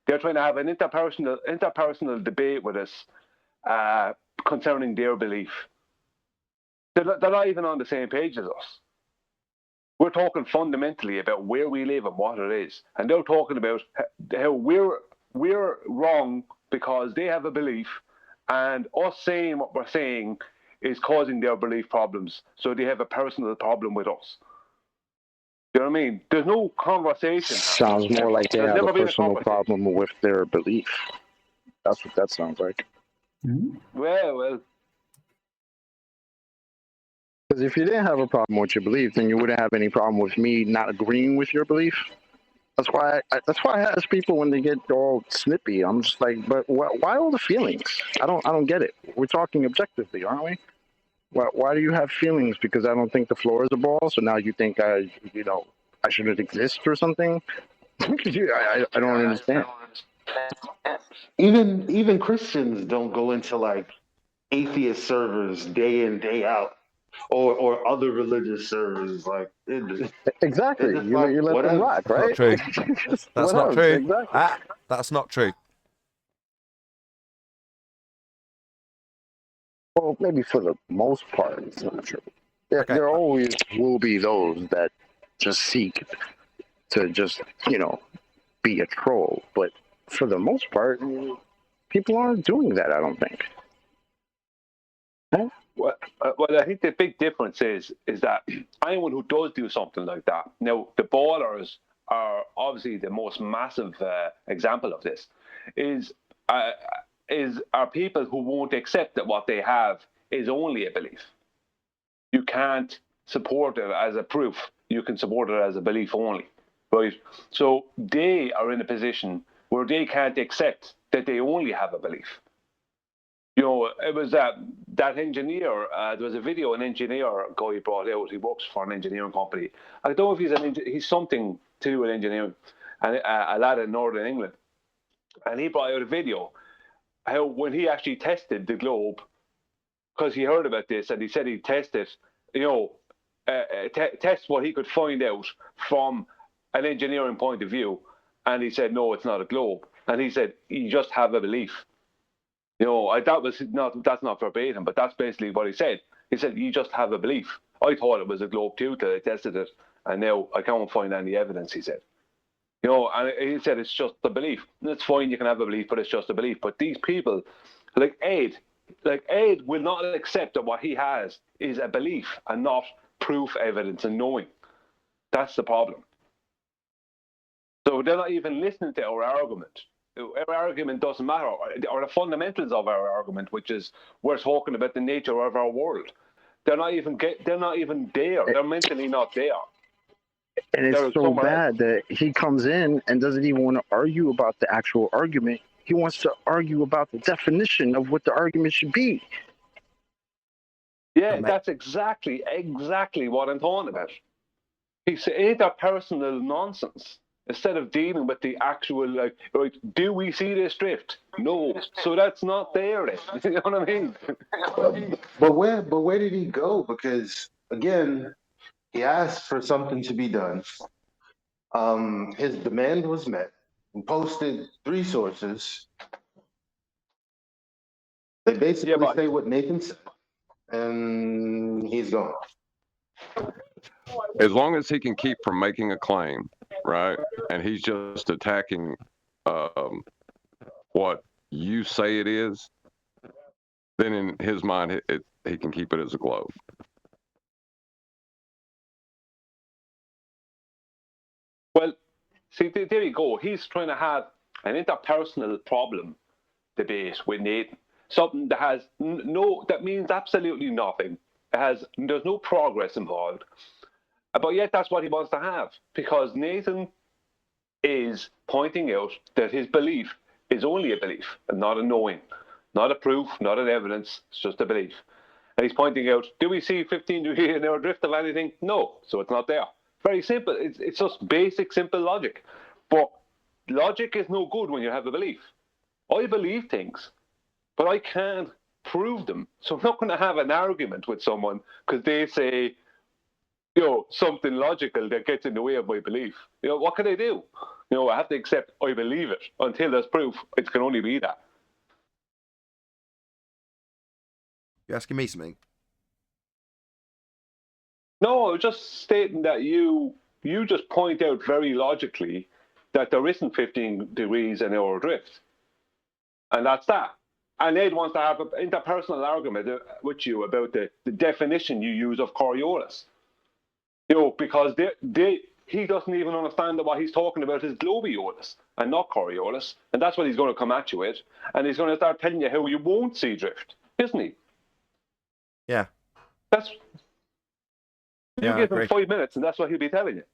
They're trying to have an interpersonal debate with us concerning their belief. They're not even on the same page as us. We're talking fundamentally about where we live and what it is, and they're talking about how we're wrong because they have a belief, and us saying what we're saying is causing their belief problems. So they have a personal problem with us. You know what I mean? There's no conversation. Sounds more like they There's have never a been a personal problem with their belief. That's what that sounds like. Well. Because if you didn't have a problem with your belief, then you wouldn't have any problem with me not agreeing with your belief. That's why I ask people when they get all snippy. I'm just like, but why all the feelings? I don't get it. We're talking objectively, aren't we? Why do you have feelings? Because I don't think the floor is a ball, so now you think I shouldn't exist or something? I don't understand. Even Christians don't go into like atheist servers day in, day out, or other religious servers. Like exactly, you let them rock, right? Not true. That's not true. Exactly. That's not true. Well, maybe for the most part, it's not true. There always will be those that just seek to just, be a troll. But for the most part, people aren't doing that, I don't think. Huh? Well, I think the big difference is that anyone who does do something like that, now the ballers are obviously the most massive example of this, are people who won't accept that what they have is only a belief. You can't support it as a proof. You can support it as a belief only, right? So they are in a position where they can't accept that they only have a belief. It was that engineer. There was a video an engineer guy brought out. He works for an engineering company. I don't know if he's something to do with engineering, and a lad in Northern England. And he brought out a video how when he actually tested the globe, because he heard about this and he said he'd test it, test what he could find out from an engineering point of view. And he said, no, it's not a globe. And he said, you just have a belief. That's not verbatim, but that's basically what he said. He said, you just have a belief. I thought it was a globe too till I tested it, and now I can't find any evidence, he said. And he said it's just a belief. And it's fine, you can have a belief, but it's just a belief. But these people, like Ed will not accept that what he has is a belief and not proof, evidence, and knowing. That's the problem. So they're not even listening to our argument. Our argument doesn't matter, or the fundamentals of our argument, which is we're talking about the nature of our world. They're not even there. They're mentally not there. And it's so bad that he comes in and doesn't even want to argue about the actual argument. He wants to argue about the definition of what the argument should be. Yeah, that's exactly what I'm talking about. It's interpersonal nonsense. Instead of dealing with the actual, do we see this drift? No. So that's not there then. You know what I mean? But where did he go? Because again, he asked for something to be done. His demand was met. He posted 3 sources. They basically say what Nathan said, and he's gone. As long as he can keep from making a claim, right, and he's just attacking what you say it is, then in his mind, he can keep it as a globe. Well, see, there you go. He's trying to have an interpersonal problem debate with Nathan. Something that has that means absolutely nothing. There's no progress involved. But yet that's what he wants to have, because Nathan is pointing out that his belief is only a belief and not a knowing, not a proof, not an evidence, it's just a belief. And he's pointing out, do we see 15-degree an hour drift of anything? No, so it's not there. Very simple. It's just basic, simple logic. But logic is no good when you have a belief. I believe things, but I can't prove them. So I'm not going to have an argument with someone because they say, something logical that gets in the way of my belief. What can I do? You know, I have to accept I believe it. Until there's proof, it can only be that. You asking me something? No, I was just stating that you just point out very logically that there isn't 15 degrees an hour drift. And that's that. And Ed wants to have an interpersonal argument with you about the definition you use of Coriolis. You know, because he doesn't even understand that what he's talking about is Globiolis and not Coriolis. And that's what he's going to come at you with. And he's going to start telling you how you won't see drift, isn't he? Yeah. That's... You Yeah, give him 5 minutes and that's what he'll be telling you.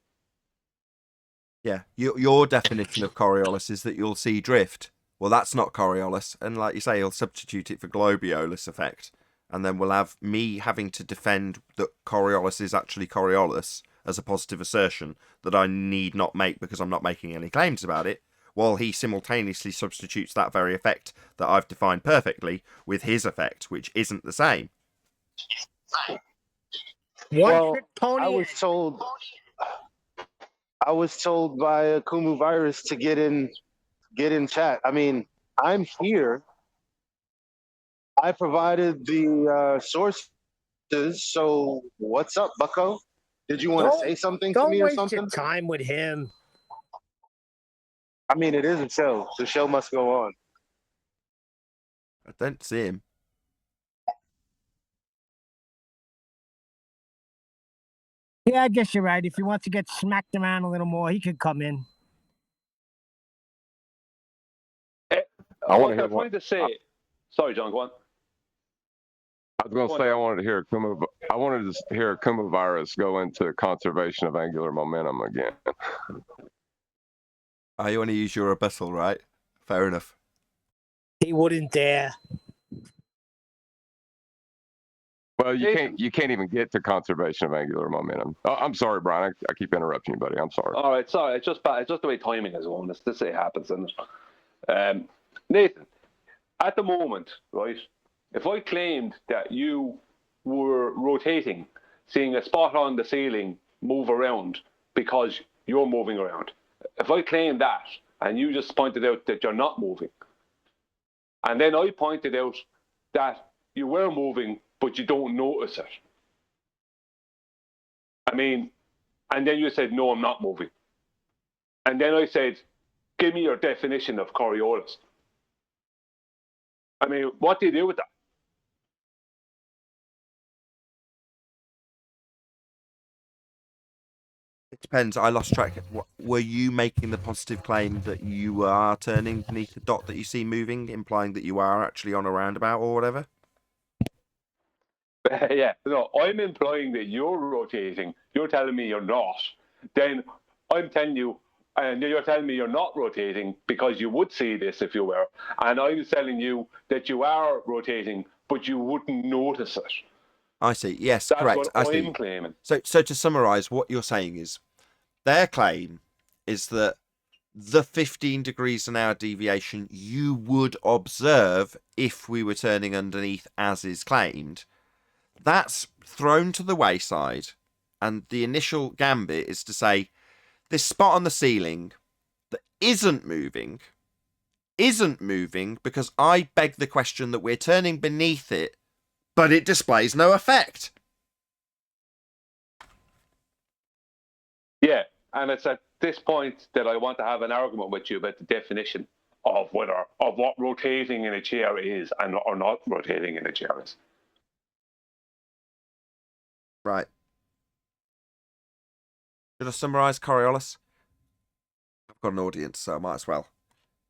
Yeah. Your definition of Coriolis is that you'll see drift. Well, that's not Coriolis. And like you say, he'll substitute it for Globiolis effect. And then we'll have me having to defend that Coriolis is actually Coriolis as a positive assertion that I need not make because I'm not making any claims about it, while he simultaneously substitutes that very effect that I've defined perfectly with his effect, which isn't the same. Well, I was told by Kumu Virus to get in chat. I mean, I'm here. I provided the sources, so what's up, Bucko? Did you want to say something to me or something? Don't waste your time with him. I mean, it is a show. The show must go on. I don't see him. Yeah, I guess you're right. If he wants to get smacked around a little more, he could come in. I want to hear I'm trying to say. Sorry, John, go on. I was going to say I wanted to hear Kuma virus go into conservation of angular momentum again. Oh, you want to use your rebuttal, right? Fair enough. He wouldn't dare. Well, you can't even get to conservation of angular momentum. Oh, I'm sorry, Brian. I keep interrupting you, buddy. I'm sorry. All right, sorry. It's just the way timing is going. This happens, and Nathan, at the moment, right? If I claimed that you were rotating, seeing a spot on the ceiling move around because you're moving around, if I claimed that and you just pointed out that you're not moving, and then I pointed out that you were moving but you don't notice it, I mean, and then you said, no, I'm not moving. And then I said, give me your definition of Coriolis. I mean, what do you do with that? It depends. I lost track. Were you making the positive claim that you are turning beneath the dot that you see moving, implying that you are actually on a roundabout or whatever? Yeah, no, I'm implying that you're rotating. You're telling me you're not. Then I'm telling you, and you're telling me you're not rotating because you would see this if you were. And I'm telling you that you are rotating, but you wouldn't notice it. I see. Yes, That's correct. what I see. I'm claiming. So to summarise, what you're saying is their claim is that the 15 degrees an hour deviation you would observe if we were turning underneath as is claimed, that's thrown to the wayside. And the initial gambit is to say this spot on the ceiling that isn't moving because I beg the question that we're turning beneath it, but it displays no effect. Yeah, and it's at this point that I want to have an argument with you about the definition of what rotating in a chair is and or not rotating in a chair is. Right. Should I summarise Coriolis? I've got an audience, so I might as well.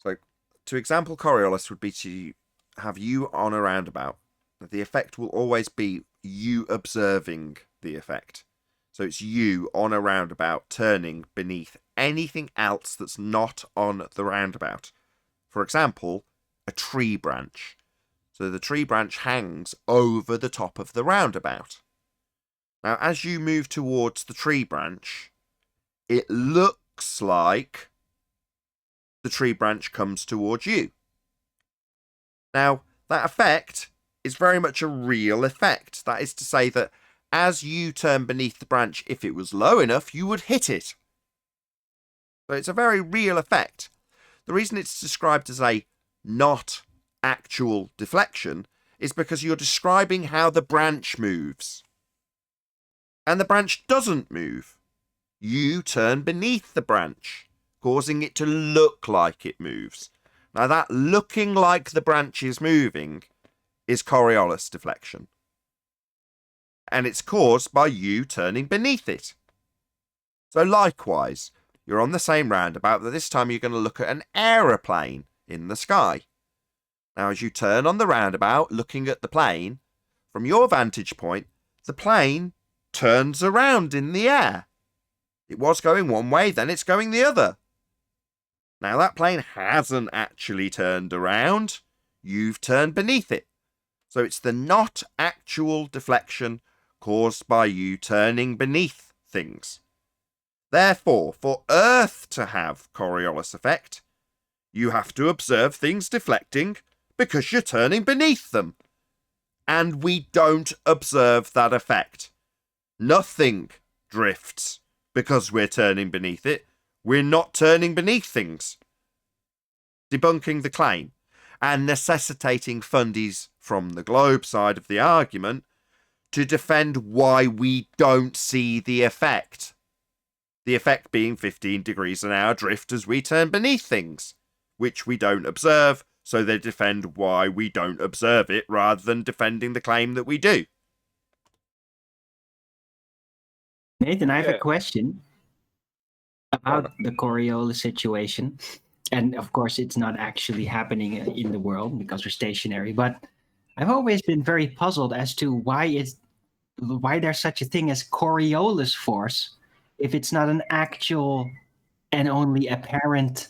So, to example Coriolis would be to have you on a roundabout. The effect will always be you observing the effect. So it's you on a roundabout turning beneath anything else that's not on the roundabout. For example, a tree branch. So the tree branch hangs over the top of the roundabout. Now, as you move towards the tree branch, it looks like the tree branch comes towards you. Now, that effect is very much a real effect. That is to say that as you turn beneath the branch, if it was low enough, you would hit it. So it's a very real effect. The reason it's described as a not actual deflection is because you're describing how the branch moves. And the branch doesn't move. You turn beneath the branch, causing it to look like it moves. Now that looking like the branch is moving is Coriolis deflection. And it's caused by you turning beneath it. So likewise, you're on the same roundabout, but this time you're going to look at an aeroplane in the sky. Now as you turn on the roundabout, looking at the plane, from your vantage point, the plane turns around in the air. It was going one way, then it's going the other. Now that plane hasn't actually turned around. You've turned beneath it. So it's the not actual deflection caused by you turning beneath things. Therefore, for Earth to have Coriolis effect, you have to observe things deflecting because you're turning beneath them. And we don't observe that effect. Nothing drifts because we're turning beneath it. We're not turning beneath things. Debunking the claim and necessitating fundies from the globe side of the argument to defend why we don't see the effect. The effect being 15 degrees an hour drift as we turn beneath things, which we don't observe, so they defend why we don't observe it rather than defending the claim that we do. Nathan, I have a question about the Coriolis situation. And of course, it's not actually happening in the world because we're stationary. But I've always been very puzzled as to why there's such a thing as Coriolis force if it's not an actual and only apparent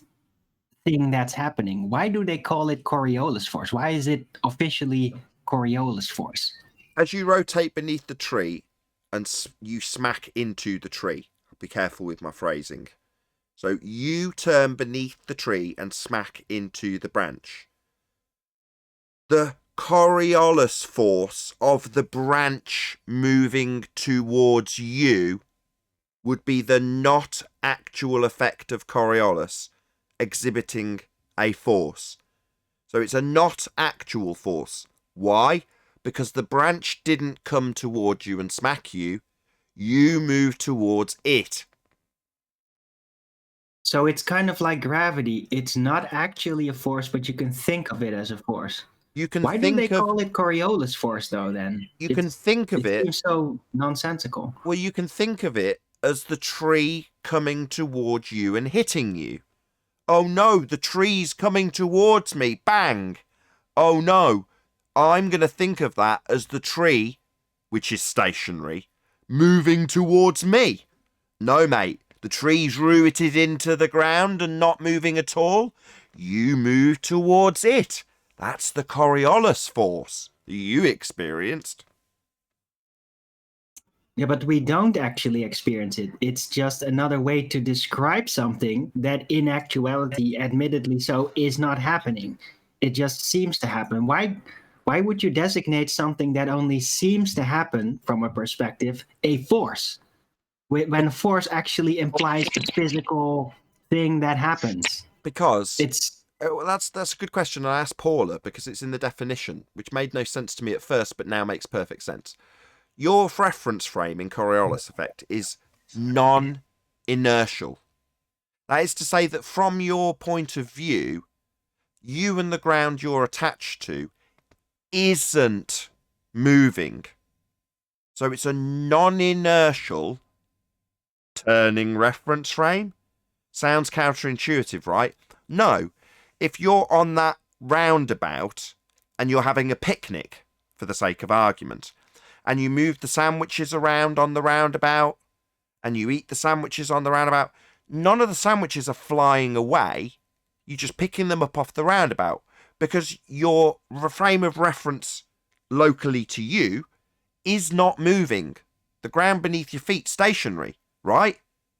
thing that's happening. Why do they call it Coriolis force? Why is it officially Coriolis force? As you rotate beneath the tree and you smack into the tree, be careful with my phrasing. So you turn beneath the tree and smack into the branch. The Coriolis force of the branch moving towards you would be the not actual effect of Coriolis exhibiting a force. So it's a not actual force. Why? Because the branch didn't come towards you and smack you. You moved towards it. So it's kind of like gravity. It's not actually a force, but you can think of it as a force. You can Why do they call it Coriolis force, though, then? You can think of it... seems so nonsensical. Well, you can think of it as the tree coming towards you and hitting you. Oh no, the tree's coming towards me. Bang! Oh no, I'm going to think of that as the tree, which is stationary, moving towards me. No, mate, the tree's rooted into the ground and not moving at all. You move towards it. That's the Coriolis force that you experienced. Yeah, but we don't actually experience it. It's just another way to describe something that in actuality, admittedly so, is not happening. It just seems to happen. Why would you designate something that only seems to happen from a perspective a force? When force actually implies a physical thing that happens. Because it's... Well, that's a good question. I asked Paula because it's in the definition, which made no sense to me at first, but now makes perfect sense. Your reference frame in Coriolis effect is non-inertial. That is to say that from your point of view, you and the ground you're attached to isn't moving. So it's a non-inertial turning reference frame. Sounds counterintuitive, right? No. If you're on that roundabout and you're having a picnic, for the sake of argument, and you move the sandwiches around on the roundabout, and you eat the sandwiches on the roundabout, none of the sandwiches are flying away. You're just picking them up off the roundabout because your frame of reference locally to you is not moving. The ground beneath your feet stationary, right?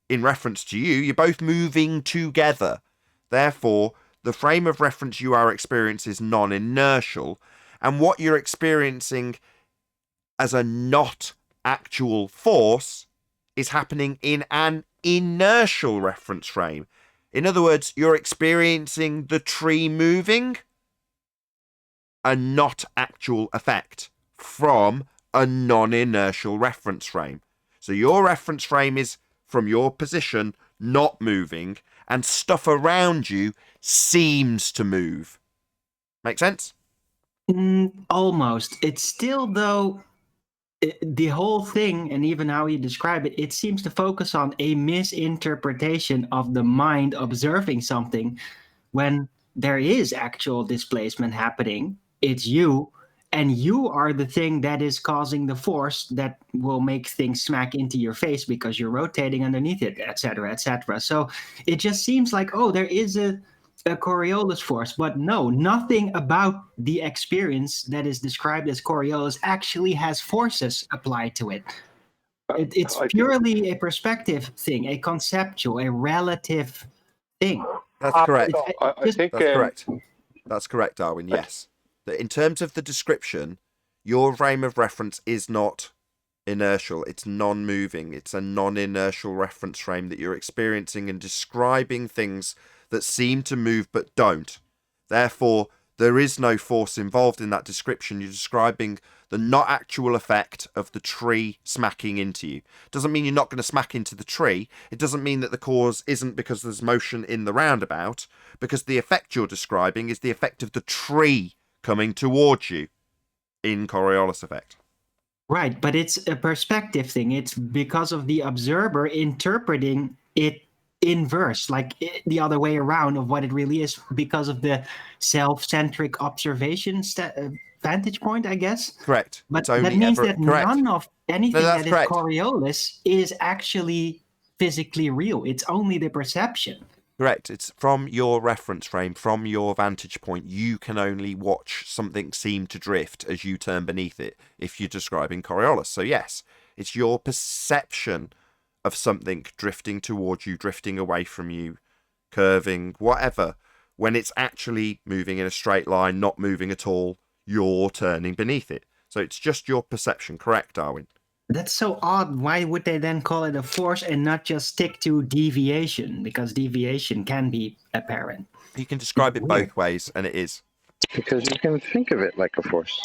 In reference to you, you're both moving together. Therefore, the frame of reference you are experiencing is non-inertial, and what you're experiencing as a not actual force is happening in an inertial reference frame. In other words, you're experiencing the tree moving, a not actual effect from a non-inertial reference frame. So your reference frame is from your position not moving, and stuff around you seems to move. Make sense? Almost. It's still, though, the whole thing, and even how you describe it, it seems to focus on a misinterpretation of the mind observing something when there is actual displacement happening. It's you, and you are the thing that is causing the force that will make things smack into your face because you're rotating underneath it, etc., etc. So it just seems like, oh, there is a Coriolis force, but no, nothing about the experience that is described as Coriolis actually has forces applied to it. It's purely a perspective thing, a conceptual, a relative thing. That's correct. I think that's correct. That's correct, Darwin. Yes. In terms of the description, your frame of reference is not inertial. It's non-moving. It's a non-inertial reference frame that you're experiencing and describing things that seem to move but don't. Therefore, there is no force involved in that description. You're describing the not actual effect of the tree smacking into you. Doesn't mean you're not going to smack into the tree. It doesn't mean that the cause isn't because there's motion in the roundabout, because the effect you're describing is the effect of the tree coming towards you in Coriolis effect. Right, but it's a perspective thing. It's because of the observer interpreting it inverse, like the other way around of what it really is, because of the self-centric observation vantage point, I guess. Correct. But that means that none of anything that is correct. Coriolis is actually physically real. It's only the perception. Correct. It's from your reference frame, from your vantage point. You can only watch something seem to drift as you turn beneath it if you're describing Coriolis. So yes, it's your perception of something drifting towards you, drifting away from you, curving, whatever. When it's actually moving in a straight line, not moving at all, you're turning beneath it. So it's just your perception. Correct, Darwin? That's so odd. Why would they then call it a force and not just stick to deviation? Because deviation can be apparent. You can describe it both ways, and it is. Because you can think of it like a force.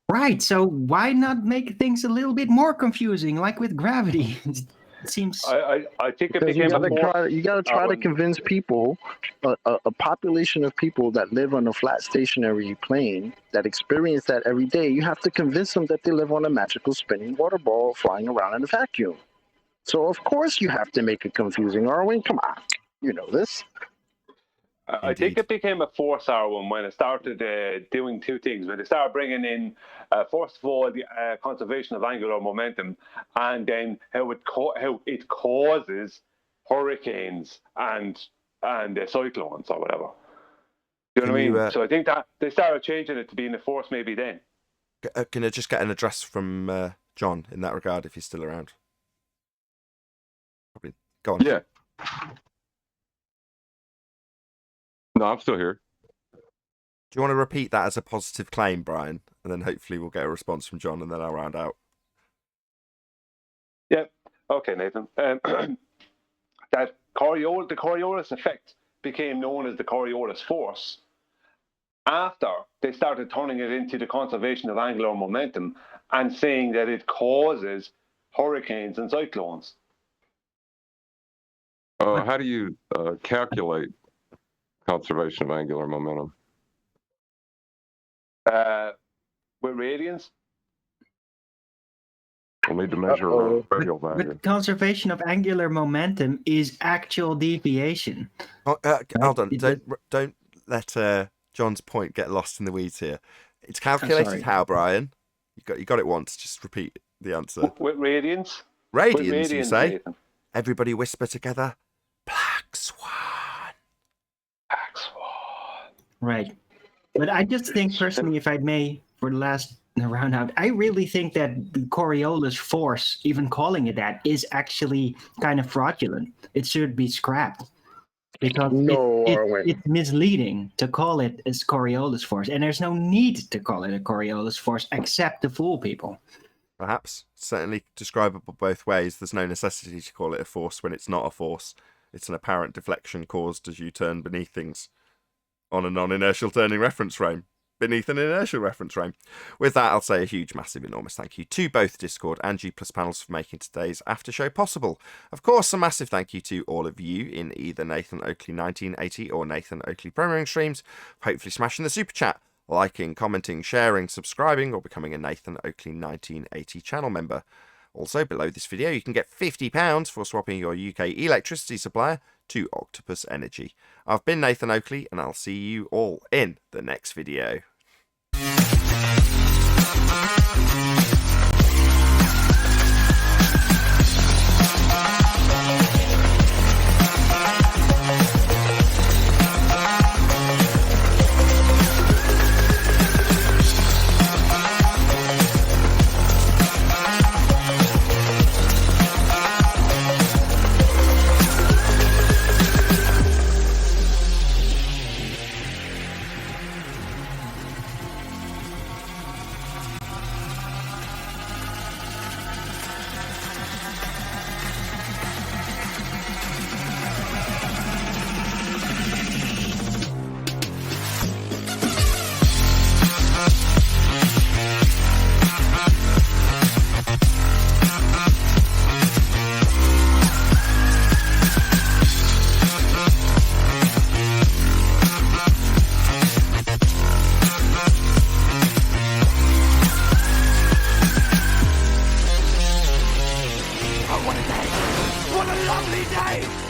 Right, so why not make things a little bit more confusing, like with gravity? It seems. I think it Because you became gotta try to convince people, a population of people that live on a flat stationary plane that experience that every day. You have to convince them that they live on a magical spinning water ball flying around in a vacuum. So of course you have to make it confusing, Arwen. Come on, you know this. I think it became a force hour when it started doing two things. When they started bringing in, first of all, the conservation of angular momentum, and then how it causes hurricanes and cyclones or whatever. You know what I mean? So I think that they started changing it to being a force maybe then. Can I just get an address from John in that regard if he's still around? Probably. Go on. Yeah. No, I'm still here. Do you want to repeat that as a positive claim, Brian? And then hopefully we'll get a response from John and then I'll round out. Yeah. Okay, Nathan. That the Coriolis effect became known as the Coriolis force after they started turning it into the conservation of angular momentum and saying that it causes hurricanes and cyclones. How do you calculate conservation of angular momentum? With radians? We'll need to measure a radial value. But conservation of angular momentum is actual deviation. Hold on. Don't let John's point get lost in the weeds here. It's calculated how, Brian? You got it once. Just repeat the answer. With radians? Radians, you say? Nathan. Everybody whisper together. Black Swan. Black Swan. Right. But I just think personally, if I may, for the last round out, I really think that the Coriolis force, even calling it that, is actually kind of fraudulent. It should be scrapped. Because it's misleading to call it as Coriolis force. And there's no need to call it a Coriolis force except to fool people. Perhaps. Certainly describable both ways. There's no necessity to call it a force when it's not a force. It's an apparent deflection caused as you turn beneath things on a non-inertial turning reference frame. Beneath an inertial reference frame. With that, I'll say a huge, massive, enormous thank you to both Discord and G+ panels for making today's after show possible. Of course, a massive thank you to all of you in either Nathan Oakley 1980 or Nathan Oakley Premiering streams, hopefully smashing the super chat, liking, commenting, sharing, subscribing, or becoming a Nathan Oakley 1980 channel member. Also, below this video, you can get £50 for swapping your UK electricity supplier to Octopus Energy. I've been Nathan Oakley, and I'll see you all in the next video. What a day! What a lovely day!